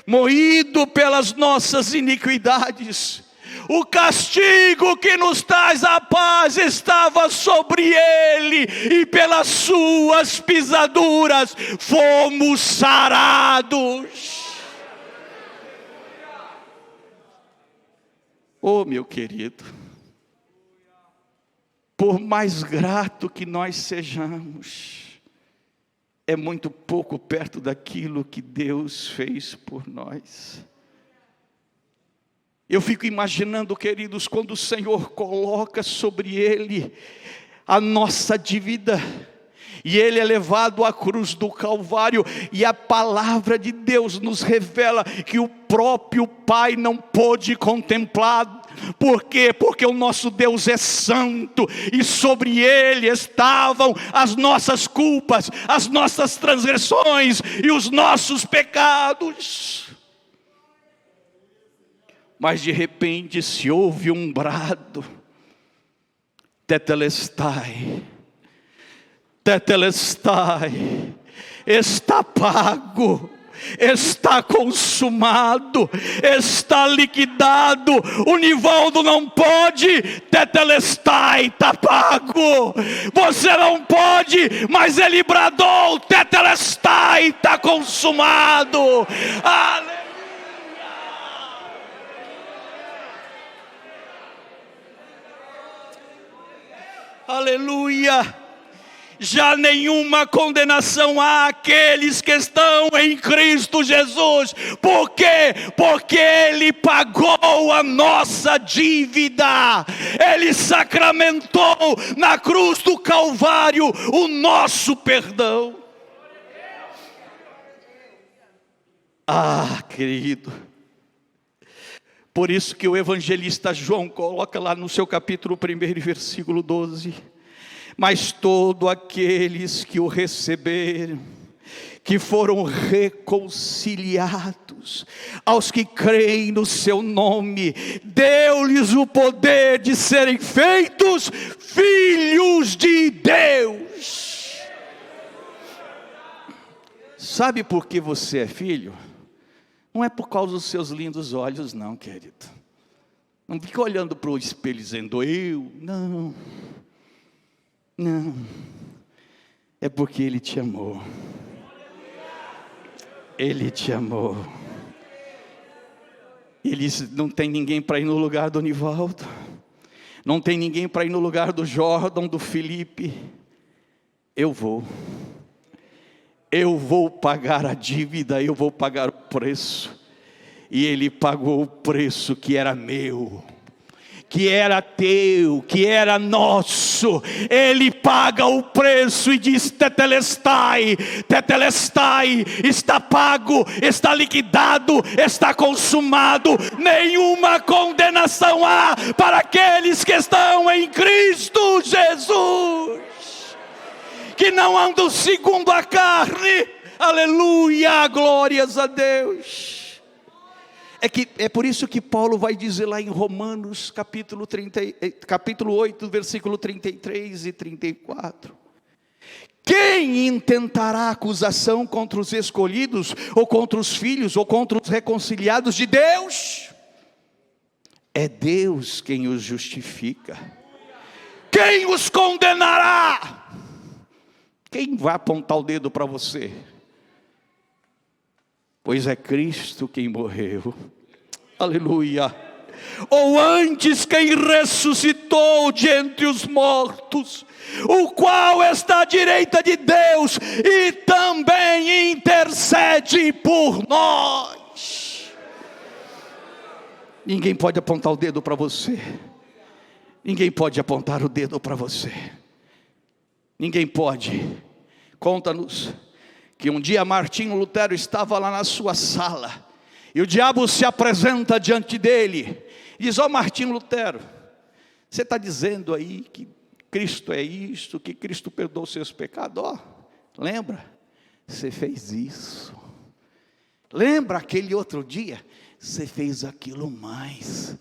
moído pelas nossas iniquidades. O castigo que nos traz a paz estava sobre ele, e pelas suas pisaduras fomos sarados. Oh, meu querido, por mais grato que nós sejamos, é muito pouco perto daquilo que Deus fez por nós. Eu fico imaginando, queridos, quando o Senhor coloca sobre ele a nossa dívida, e ele é levado à cruz do Calvário, e a palavra de Deus nos revela que o próprio Pai não pôde contemplar. Por quê? Porque o nosso Deus é santo, e sobre ele estavam as nossas culpas, as nossas transgressões e os nossos pecados. Mas de repente se ouve um brado: Tetelestai, Tetelestai, está pago, está consumado, está liquidado. O Nivaldo não pode, Tetelestai, está pago. Você não pode, mas ele bradou: Tetelestai, está consumado. Aleluia. Aleluia. Já nenhuma condenação há àqueles que estão em Cristo Jesus. Por quê? Porque Ele pagou a nossa dívida. Ele sacramentou na cruz do Calvário o nosso perdão. Ah, querido, por isso que o evangelista João coloca lá no seu capítulo 1, versículo 12: mas todos aqueles que o receberam, que foram reconciliados, aos que creem no seu nome, deu-lhes o poder de serem feitos filhos de Deus. Sabe por que você é filho? Não é por causa dos seus lindos olhos, não, querido. Não fica olhando para o espelho dizendo: eu, não. Não, é porque Ele te amou. Ele te amou. Ele não tem ninguém para ir no lugar do Nivaldo, não tem ninguém para ir no lugar do Jordan, do Felipe. Eu vou pagar a dívida, eu vou pagar o preço. E Ele pagou o preço que era meu, que era teu, que era nosso. Ele paga o preço e diz: tetelestai, tetelestai, está pago, está liquidado, está consumado. Nenhuma condenação há para aqueles que estão em Cristo Jesus, que não andam segundo a carne. Aleluia, glórias a Deus. É por isso que Paulo vai dizer lá em Romanos capítulo 8, versículo 33 e 34. Quem intentará acusação contra os escolhidos, ou contra os filhos, ou contra os reconciliados de Deus? É Deus quem os justifica. Quem os condenará? Quem vai apontar o dedo para você? Pois é Cristo quem morreu, aleluia, ou antes quem ressuscitou de entre os mortos, o qual está à direita de Deus e também intercede por nós. Ninguém pode apontar o dedo para você, ninguém pode apontar o dedo para você, ninguém pode. Conta-nos que um dia Martinho Lutero estava lá na sua sala, e o diabo se apresenta diante dele, e diz: ó Martinho Lutero, você está dizendo aí que Cristo é isto, que Cristo perdoou seus pecados? Ó, lembra? Você fez isso. Lembra aquele outro dia? Você fez aquilo mais.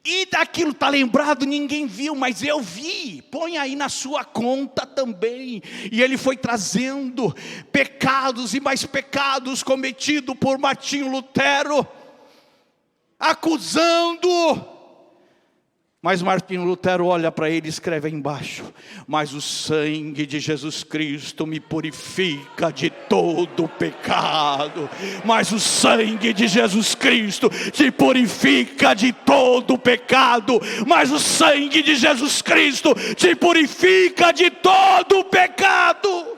E daquilo está lembrado, ninguém viu, mas eu vi. Põe aí na sua conta também. E ele foi trazendo pecados e mais pecados cometidos por Martinho Lutero, acusando. Mas Martinho Lutero olha para ele e escreve aí embaixo: mas o sangue de Jesus Cristo me purifica de todo pecado. Mas o sangue de Jesus Cristo te purifica de todo pecado. Mas o sangue de Jesus Cristo te purifica de todo pecado.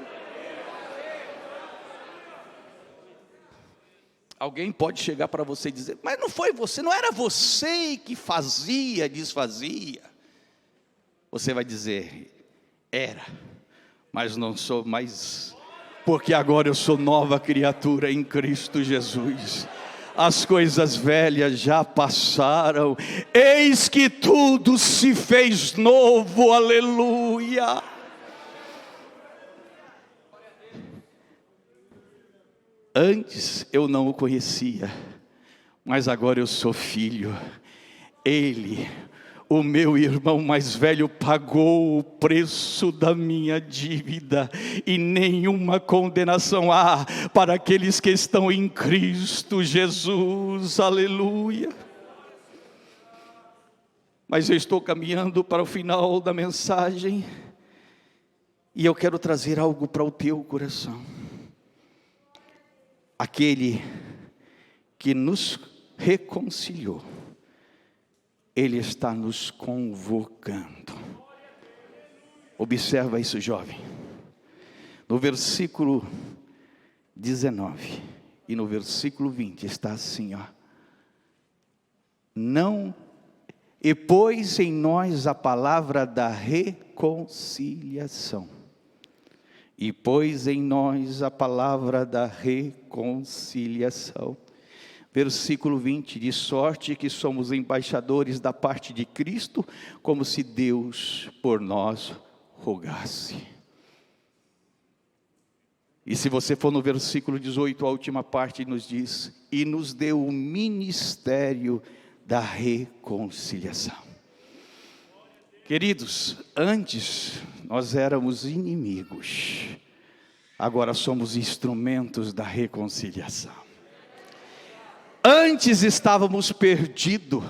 Alguém pode chegar para você e dizer: mas não foi você, não era você que fazia, desfazia. Você vai dizer: era, mas não sou mais, porque agora eu sou nova criatura em Cristo Jesus. As coisas velhas já passaram, eis que tudo se fez novo, aleluia. Antes eu não o conhecia, mas agora eu sou filho. Ele, o meu irmão mais velho, pagou o preço da minha dívida, e nenhuma condenação há para aqueles que estão em Cristo Jesus, aleluia. Mas eu estou caminhando para o final da mensagem, e eu quero trazer algo para o teu coração. Aquele que nos reconciliou, Ele está nos convocando. Observa isso, jovem. No versículo 19 e no versículo 20 está assim, ó: não, e pôs em nós a palavra da reconciliação. E pôs em nós a palavra da reconciliação. Versículo 20: de sorte que somos embaixadores da parte de Cristo, como se Deus por nós rogasse. E se você for no versículo 18, a última parte nos diz: e nos deu o ministério da reconciliação. Queridos, antes nós éramos inimigos, agora somos instrumentos da reconciliação. Antes estávamos perdidos,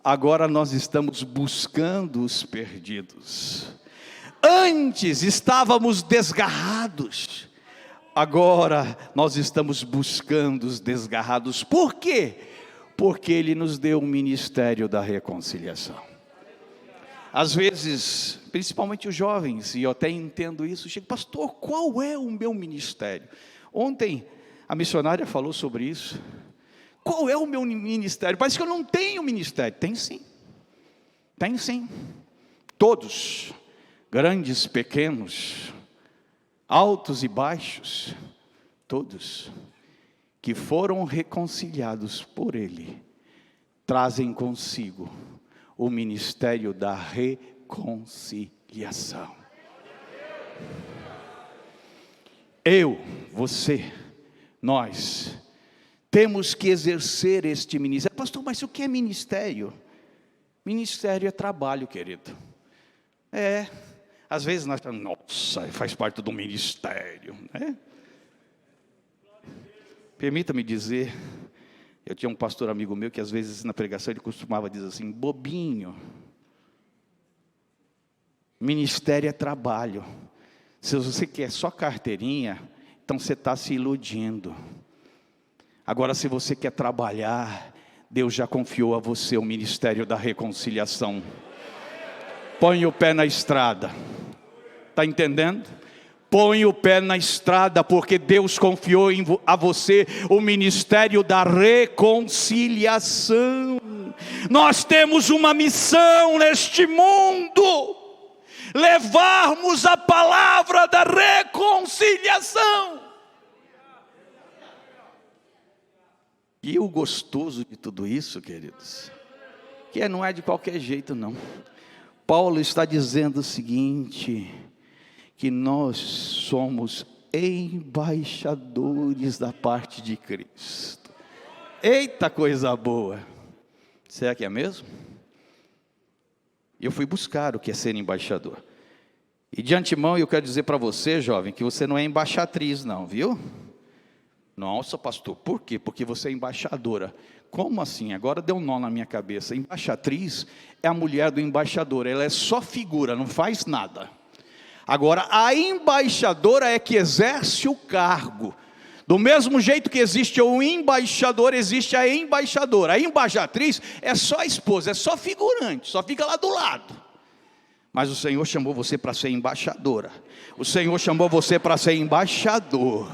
agora nós estamos buscando os perdidos. Antes estávamos desgarrados, agora nós estamos buscando os desgarrados. Por quê? Porque Ele nos deu o ministério da reconciliação. Às vezes, principalmente os jovens, e eu até entendo isso, chego, pastor, qual é o meu ministério? Ontem a missionária falou sobre isso. Qual é o meu ministério? Parece que eu não tenho ministério. Tem sim, tem sim. Todos, grandes, pequenos, altos e baixos, todos que foram reconciliados por Ele, trazem consigo o ministério da reconciliação. Eu, você, nós temos que exercer este ministério. Pastor, mas o que é ministério? Ministério é trabalho, querido. Às vezes nós falamos, nossa, faz parte do ministério, né? Permita-me dizer, eu tinha um pastor amigo meu que às vezes na pregação ele costumava dizer assim, bobinho, ministério é trabalho. Se você quer só carteirinha, então você está se iludindo. Agora, se você quer trabalhar, Deus já confiou a você o ministério da reconciliação. Põe o pé na estrada. Está entendendo? Põe o pé na estrada, porque Deus confiou a você o ministério da reconciliação. Nós temos uma missão neste mundo: levarmos a palavra da reconciliação. E o gostoso de tudo isso, queridos, que não é de qualquer jeito não. Paulo está dizendo o seguinte, que nós somos embaixadores da parte de Cristo. Eita coisa boa! Será que é mesmo? Eu fui buscar o que é ser embaixador. E de antemão eu quero dizer para você, jovem, que você não é embaixatriz não, viu? Nossa, pastor, por quê? Porque você é embaixadora. Como assim? Agora deu um nó na minha cabeça. Embaixatriz é a mulher do embaixador, ela é só figura, não faz nada. Agora, a embaixadora é que exerce o cargo. Do mesmo jeito que existe o embaixador, existe a embaixadora. A embaixatriz é só a esposa, é só figurante, só fica lá do lado. Mas o Senhor chamou você para ser embaixadora. O Senhor chamou você para ser embaixador.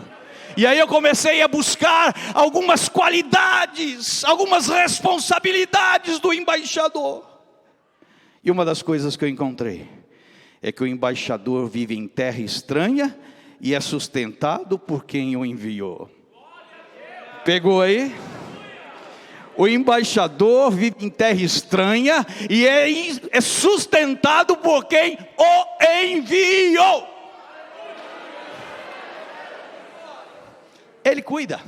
E aí eu comecei a buscar algumas qualidades, algumas responsabilidades do embaixador. E uma das coisas que eu encontrei é que o embaixador vive em terra estranha e é sustentado por quem o enviou. Pegou aí? O embaixador vive em terra estranha e é sustentado por quem o enviou. Ele cuida.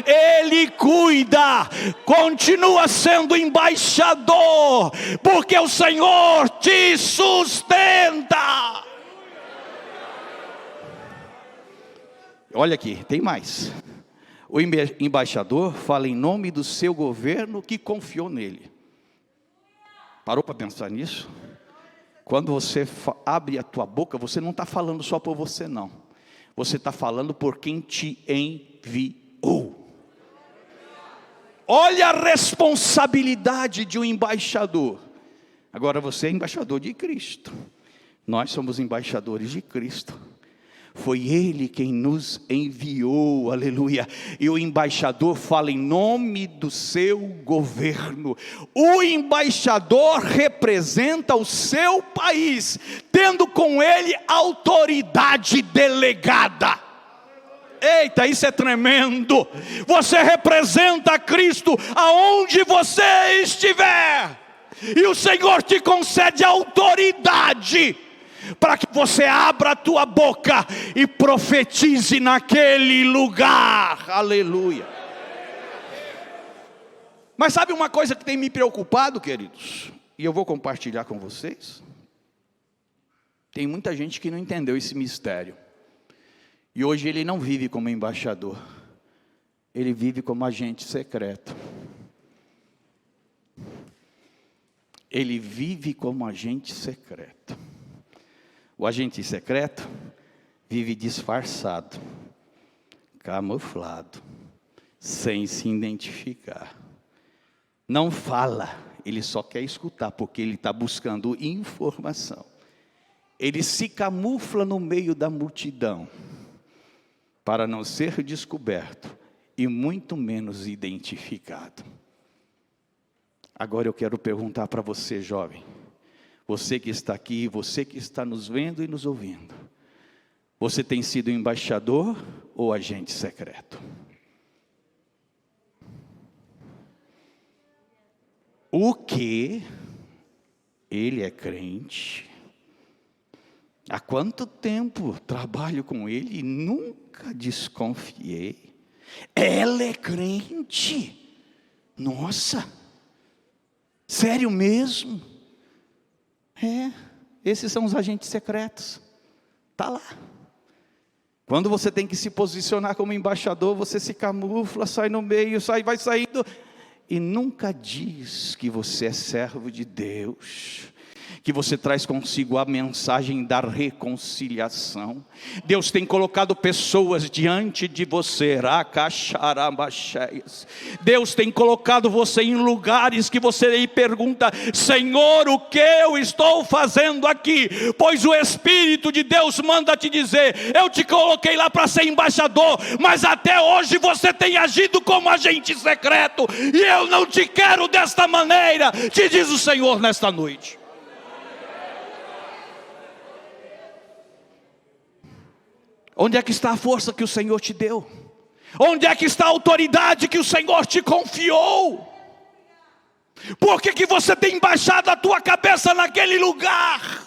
Ele cuida, continua sendo embaixador, porque o Senhor te sustenta. Olha aqui, tem mais. O embaixador fala em nome do seu governo que confiou nele. Parou para pensar nisso? Quando você abre a tua boca, você não está falando só por você não. Você está falando por quem te enviou. Olha a responsabilidade de um embaixador. Agora você é embaixador de Cristo. Nós somos embaixadores de Cristo. Foi Ele quem nos enviou, aleluia. E o embaixador fala em nome do seu governo. O embaixador representa o seu país, tendo com ele autoridade delegada. Eita, isso é tremendo. Você representa Cristo aonde você estiver. E o Senhor te concede autoridade para que você abra a tua boca e profetize naquele lugar, aleluia. Mas sabe uma coisa que tem me preocupado, queridos, e eu vou compartilhar com vocês? Tem muita gente que não entendeu esse mistério, e hoje ele não vive como embaixador, ele vive como agente secreto. ele vive como agente secreto. O agente secreto vive disfarçado, camuflado, sem se identificar. Não fala, ele só quer escutar, porque ele está buscando informação. Ele se camufla no meio da multidão, para não ser descoberto, e muito menos identificado. Agora eu quero perguntar para você, jovem, você que está aqui, você que está nos vendo e nos ouvindo, você tem sido embaixador ou agente secreto? O que? Ele é crente. Há quanto tempo trabalho com ele e nunca desconfiei. Ela é crente. Nossa, sério mesmo? Esses são os agentes secretos. Está lá. Quando você tem que se posicionar como embaixador, você se camufla, sai no meio, vai saindo, e nunca diz que você é servo de Deus, que você traz consigo a mensagem da reconciliação. Deus tem colocado pessoas diante de você, Deus tem colocado você em lugares que você lhe pergunta: Senhor, o que eu estou fazendo aqui? Pois o Espírito de Deus manda te dizer: eu te coloquei lá para ser embaixador, mas até hoje você tem agido como agente secreto, e eu não te quero desta maneira, te diz o Senhor nesta noite. Onde é que está a força que o Senhor te deu? Onde é que está a autoridade que o Senhor te confiou? Por que você tem baixado a tua cabeça naquele lugar?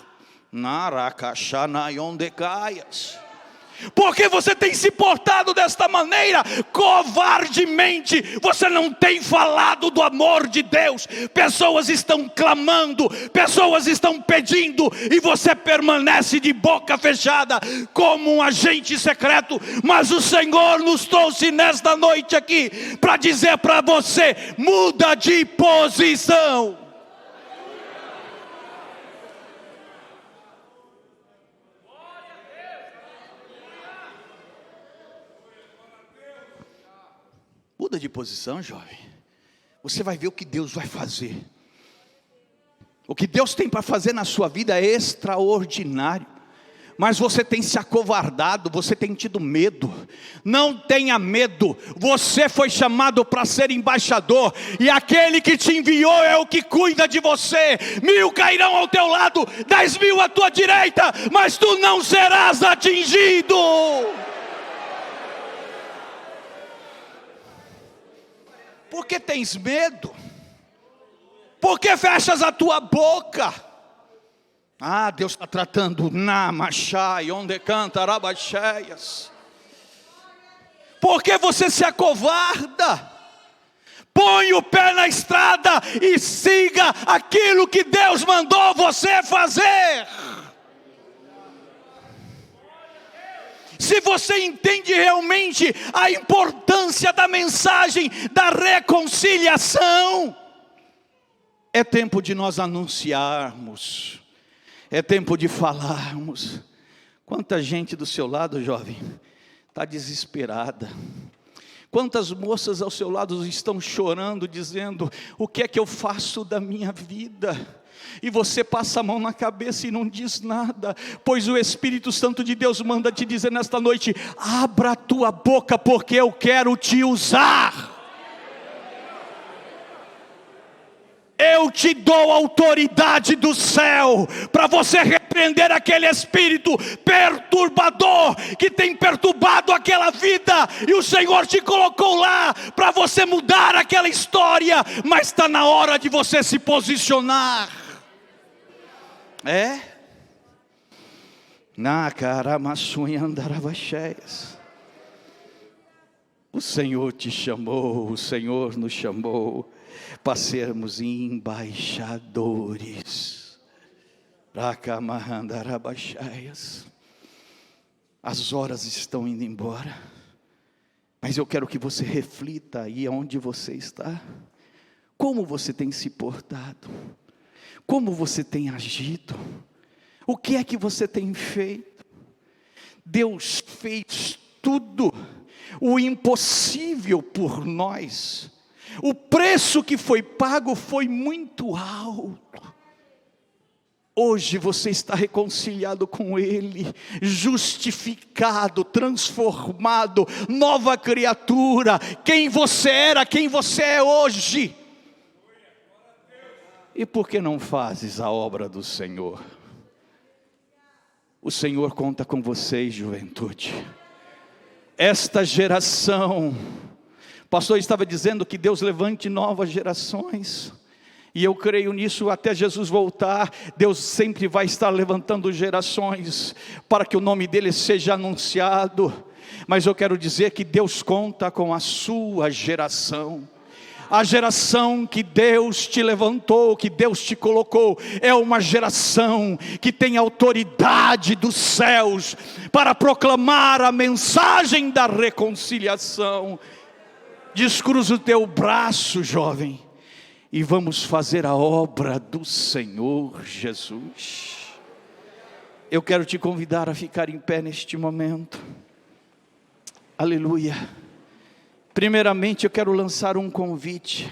Por que você tem se portado desta maneira, covardemente? Você não tem falado do amor de Deus. Pessoas estão clamando, pessoas estão pedindo, e você permanece de boca fechada, como um agente secreto. Mas o Senhor nos trouxe nesta noite aqui, para dizer para você: muda de posição. Muda de posição, jovem. Você vai ver o que Deus vai fazer. O que Deus tem para fazer na sua vida é extraordinário. Mas você tem se acovardado, você tem tido medo. Não tenha medo. Você foi chamado para ser embaixador, e aquele que te enviou é o que cuida de você. 1000 cairão ao teu lado, 10.000 à tua direita, mas tu não serás atingido. Por que tens medo? Por que fechas a tua boca? Deus está tratando namachai, onde canta arabaxeias. Por que você se acovarda? Põe o pé na estrada e siga aquilo que Deus mandou você fazer. Se você entende realmente a importância da mensagem da reconciliação, é tempo de nós anunciarmos, é tempo de falarmos. Quanta gente do seu lado, jovem, está desesperada. Quantas moças ao seu lado estão chorando, dizendo: o que é que eu faço da minha vida? E você passa a mão na cabeça e não diz nada, pois o Espírito Santo de Deus manda te dizer nesta noite: abra a tua boca, porque eu quero te usar. Eu te dou autoridade do céu para você repreender aquele espírito perturbador que tem perturbado aquela vida, e o Senhor te colocou lá para você mudar aquela história, mas está na hora de você se posicionar. O Senhor te chamou, o Senhor nos chamou para sermos embaixadores. As horas estão indo embora, mas eu quero que você reflita aí onde você está. Como você tem se portado? Como você tem agido? O que é que você tem feito? Deus fez tudo, o impossível por nós. O preço que foi pago foi muito alto. Hoje você está reconciliado com Ele, justificado, transformado, nova criatura. Quem você era, quem você é hoje. E por que não fazes a obra do Senhor? O Senhor conta com vocês, juventude. Esta geração, o pastor estava dizendo que Deus levante novas gerações. E eu creio nisso até Jesus voltar. Deus sempre vai estar levantando gerações para que o nome dele seja anunciado. Mas eu quero dizer que Deus conta com a sua geração. A geração que Deus te levantou, que Deus te colocou, é uma geração que tem autoridade dos céus para proclamar a mensagem da reconciliação. Descruza o teu braço, jovem, e vamos fazer a obra do Senhor Jesus. Eu quero te convidar a ficar em pé neste momento. Aleluia. Primeiramente eu quero lançar um convite.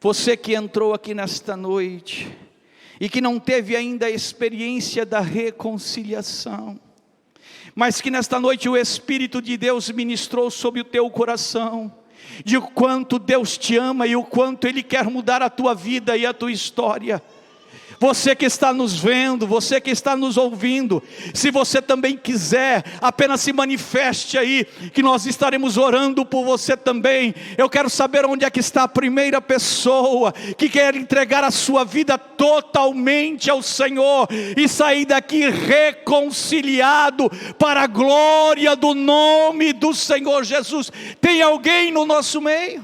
Você que entrou aqui nesta noite e que não teve ainda a experiência da reconciliação, mas que nesta noite o Espírito de Deus ministrou sobre o teu coração, de o quanto Deus te ama e o quanto Ele quer mudar a tua vida e a tua história. Você que está nos vendo, você que está nos ouvindo, se você também quiser, apenas se manifeste aí, que nós estaremos orando por você também. Eu quero saber onde é que está a primeira pessoa que quer entregar a sua vida totalmente ao Senhor e sair daqui reconciliado para a glória do nome do Senhor Jesus. Tem alguém no nosso meio?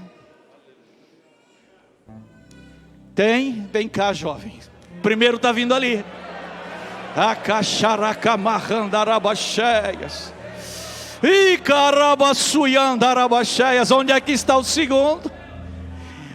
Tem? Vem cá, jovem. Primeiro está vindo ali. Acacharacamarrandarabacheias. Icarabassuiandarabacheias. Onde é que está o segundo?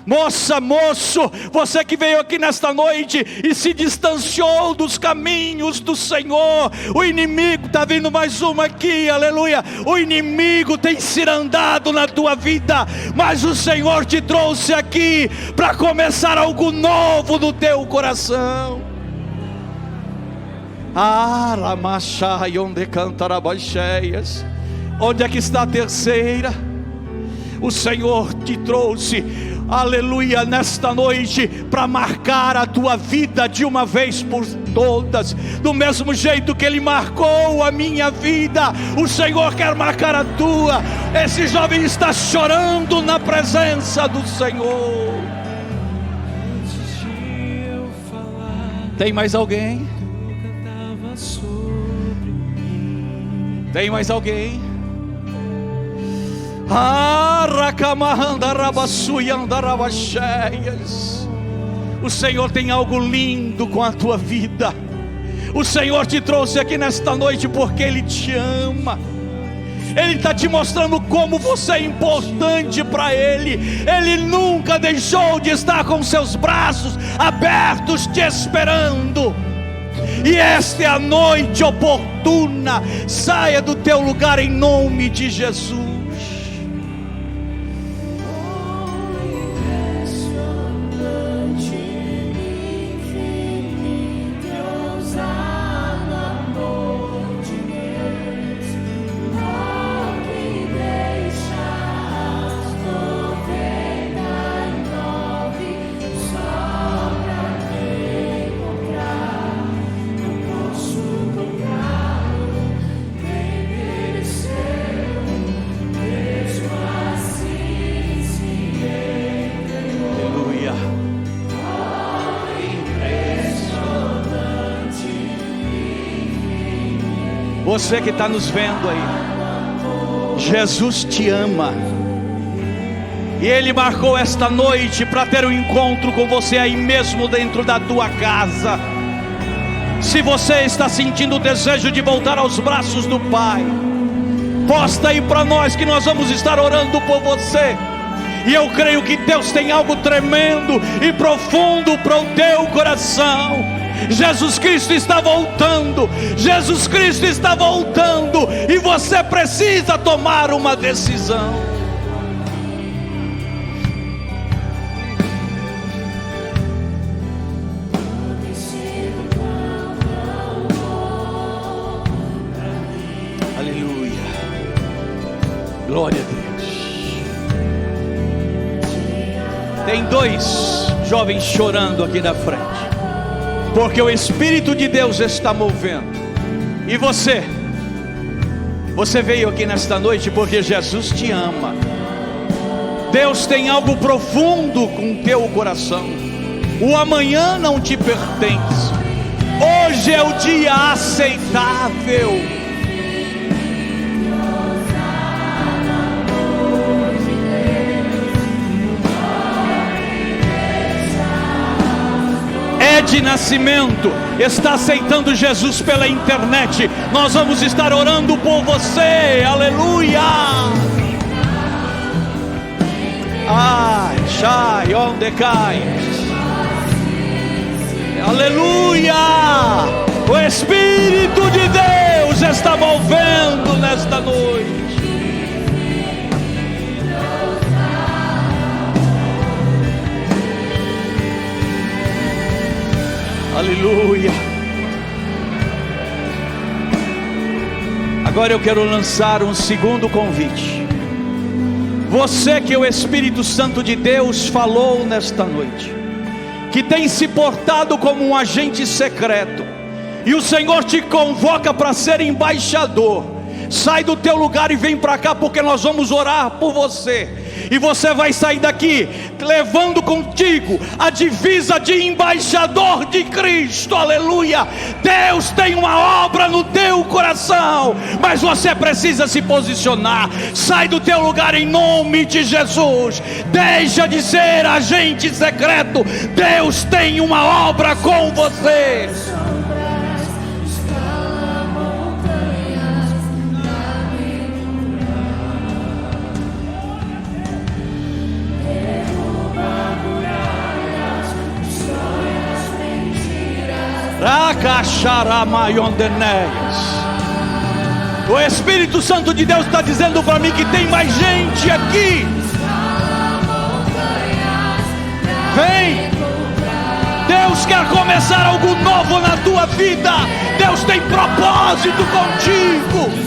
Moça, moço, você que veio aqui nesta noite e se distanciou dos caminhos do Senhor. O inimigo está vindo mais uma aqui, aleluia. O inimigo tem cirandado na tua vida, mas o Senhor te trouxe aqui para começar algo novo no teu coração. Onde é que está a terceira? O Senhor te trouxe, aleluia, nesta noite para marcar a tua vida de uma vez por todas. Do mesmo jeito que Ele marcou a minha vida, o Senhor quer marcar a tua. Esse jovem está chorando na presença do Senhor. Tem mais alguém? Tem mais alguém? O Senhor tem algo lindo com a tua vida. O Senhor te trouxe aqui nesta noite porque Ele te ama. Ele está te mostrando como você é importante para Ele. Ele nunca deixou de estar com seus braços abertos te esperando. E esta é a noite oportuna. Saia do teu lugar em nome de Jesus. Você que está nos vendo aí, Jesus te ama, e Ele marcou esta noite para ter um encontro com você aí mesmo dentro da tua casa. Se você está sentindo o desejo de voltar aos braços do Pai, posta aí para nós que nós vamos estar orando por você.
E eu creio que Deus tem algo tremendo e profundo para o teu coração. Jesus Cristo está voltando. Jesus Cristo está voltando. E você precisa tomar uma decisão. Aleluia. Glória a Deus. Tem dois jovens chorando aqui na frente, porque o Espírito de Deus está movendo. E você veio aqui nesta noite porque Jesus te ama. Deus tem algo profundo com o teu coração. O amanhã não te pertence. Hoje é o dia aceitável. De Nascimento está aceitando Jesus pela internet. Nós vamos estar orando por você. Aleluia. Ai, Shai, onde cai. Aleluia. O Espírito de Deus está movendo nesta noite. Aleluia. Agora eu quero lançar um segundo convite. Você que o Espírito Santo de Deus falou nesta noite, que tem se portado como um agente secreto, e o Senhor te convoca para ser embaixador. Sai do teu lugar e vem para cá, porque nós vamos orar por você. E você vai sair daqui levando contigo a divisa de embaixador de Cristo. Aleluia. Deus tem uma obra no teu coração, mas você precisa se posicionar. Sai do teu lugar em nome de Jesus. Deixa de ser agente secreto. Deus tem uma obra com você. O Espírito Santo de Deus está dizendo para mim que tem mais gente aqui. Vem. Deus quer começar algo novo na tua vida. Deus tem propósito contigo.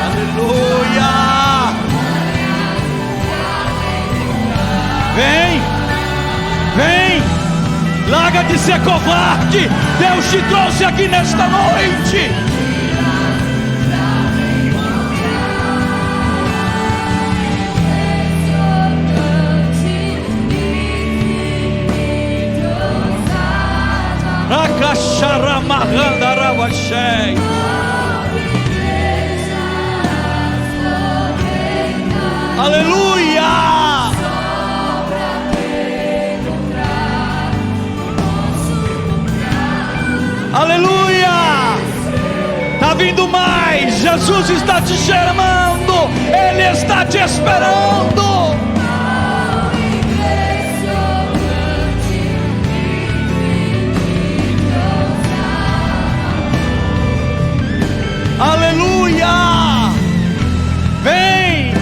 Aleluia. Vem, vem, larga de ser covarde. Deus te trouxe aqui nesta noite. Rakasharamarandarawaxé. Aleluia! Aleluia! Está vindo mais. Jesus está te chamando. Ele está te esperando. Aleluia! Vem!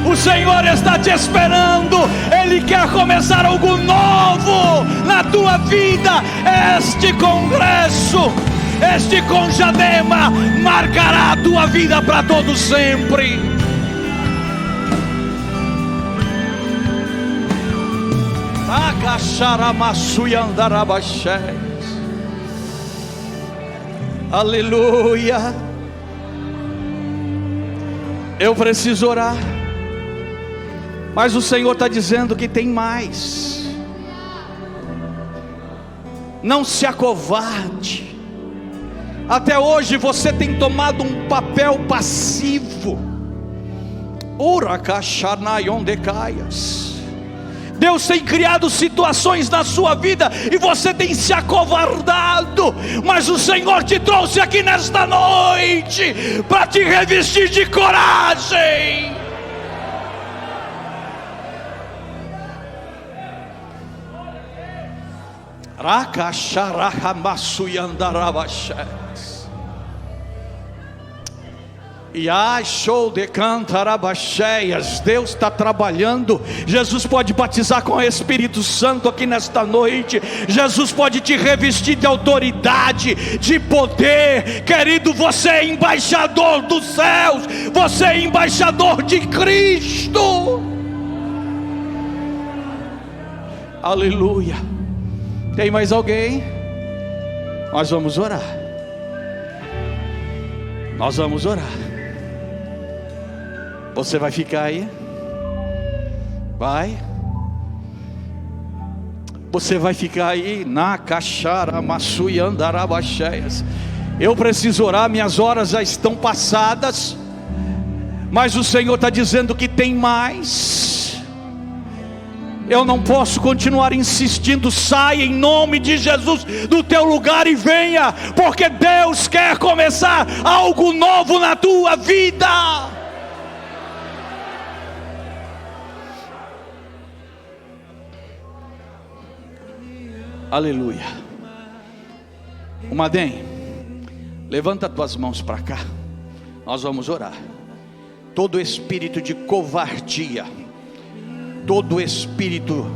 O Senhor está te esperando. Ele quer começar algo novo na tua vida. Este congresso, este Conjadema marcará a tua vida para todo sempre. Aleluia. Eu preciso orar, mas o Senhor está dizendo que tem mais. Não se acovarde. Até hoje você tem tomado um papel passivo. Deus tem criado situações na sua vida e você tem se acovardado, mas o Senhor te trouxe aqui nesta noite para te revestir de coragem. E show de cantarabacheias. Deus está trabalhando. Jesus pode batizar com o Espírito Santo aqui nesta noite. Jesus pode te revestir de autoridade, de poder. Querido, você é embaixador dos céus. Você é embaixador de Cristo. Aleluia. Tem mais alguém? Nós vamos orar. Nós vamos orar. Você vai ficar aí? Vai? Você vai ficar aí na caixara, maçui, andarabacheias. Eu preciso orar, minhas horas já estão passadas, mas o Senhor está dizendo que tem mais. Eu não posso continuar insistindo. Saia em nome de Jesus do teu lugar e venha, porque Deus quer começar algo novo na tua vida. Aleluia. Madem, levanta tuas mãos para cá. Nós vamos orar. Todo espírito de covardia, todo espírito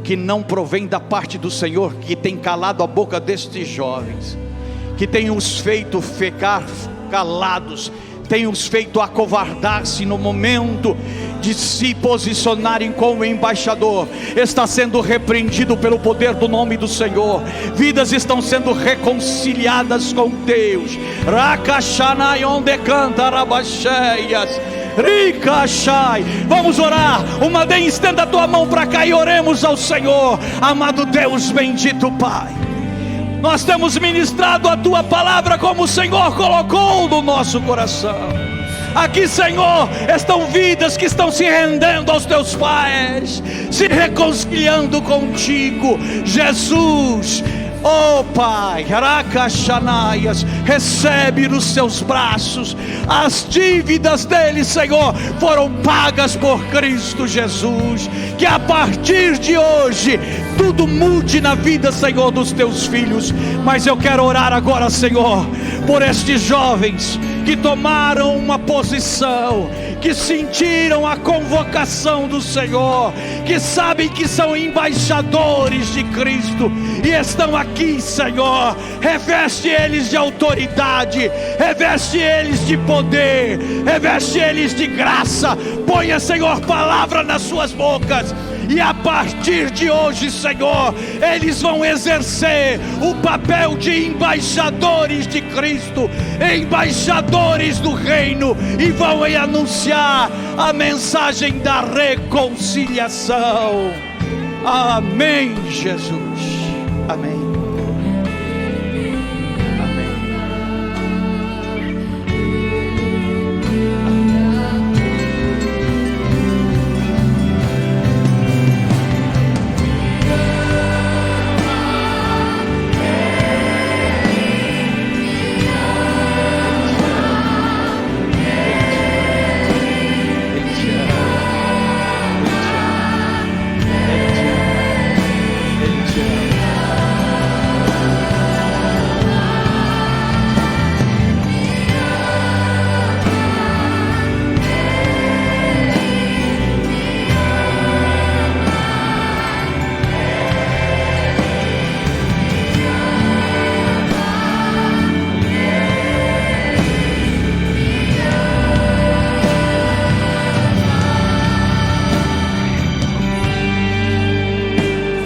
que não provém da parte do Senhor, que tem calado a boca destes jovens, que tem os feito ficar calados, tem os feito acovardar-se no momento de se posicionarem como embaixador, está sendo repreendido pelo poder do nome do Senhor. Vidas estão sendo reconciliadas com Deus. Rakashanai onde canta rabacheias. Vamos orar. Madem, estenda a tua mão para cá e oremos ao Senhor. Amado Deus, bendito Pai, nós temos ministrado a tua palavra como o Senhor colocou no nosso coração. Aqui, Senhor, estão vidas que estão se rendendo aos teus pais, se reconciliando contigo, Jesus. Oh Pai, Aracachanaias, recebe nos seus braços. As dívidas deles, Senhor, foram pagas por Cristo Jesus. Que a partir de hoje tudo mude na vida, Senhor, dos teus filhos. Mas eu quero orar agora, Senhor, por estes jovens que tomaram uma posição, que sentiram a convocação do Senhor, que sabem que são embaixadores de Cristo e estão aqui, Senhor. Reveste eles de autoridade, reveste eles de poder, reveste eles de graça. Ponha, Senhor, palavra nas suas bocas. E a partir de hoje, Senhor, eles vão exercer o papel de embaixadores de Cristo, embaixadores do reino, e vão anunciar a mensagem da reconciliação. Amém, Jesus. Amém.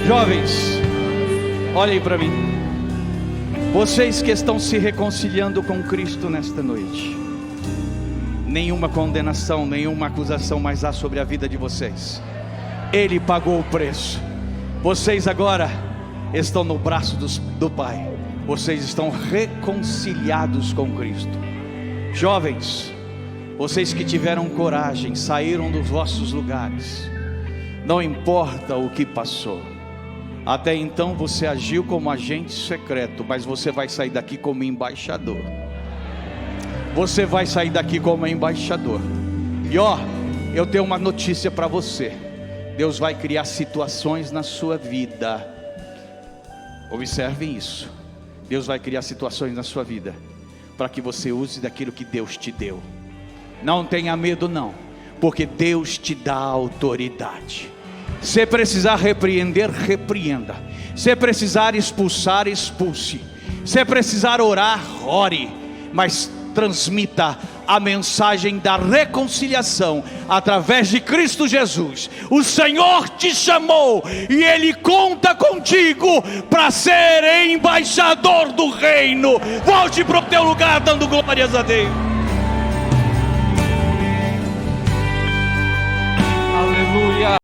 Jovens, olhem para mim. Vocês que estão se reconciliando com Cristo nesta noite, nenhuma condenação, nenhuma acusação mais há sobre a vida de vocês. Ele pagou o preço. Vocês agora estão no braço do Pai. Vocês estão reconciliados com Cristo. Jovens, vocês que tiveram coragem, saíram dos vossos lugares, Não importa o que passou. Até então você agiu como agente secreto, mas você vai sair daqui como embaixador. Você vai sair daqui como embaixador. E ó, eu tenho uma notícia para você. Deus vai criar situações na sua vida. Observem isso. Deus vai criar situações na sua vida para que você use daquilo que Deus te deu. Não tenha medo não, porque Deus te dá autoridade. Se precisar repreender, repreenda. Se precisar expulsar, expulse. Se precisar orar, ore. Mas transmita a mensagem da reconciliação através de Cristo Jesus. O Senhor te chamou e Ele conta contigo para ser embaixador do reino. Volte para o teu lugar dando glórias a Deus.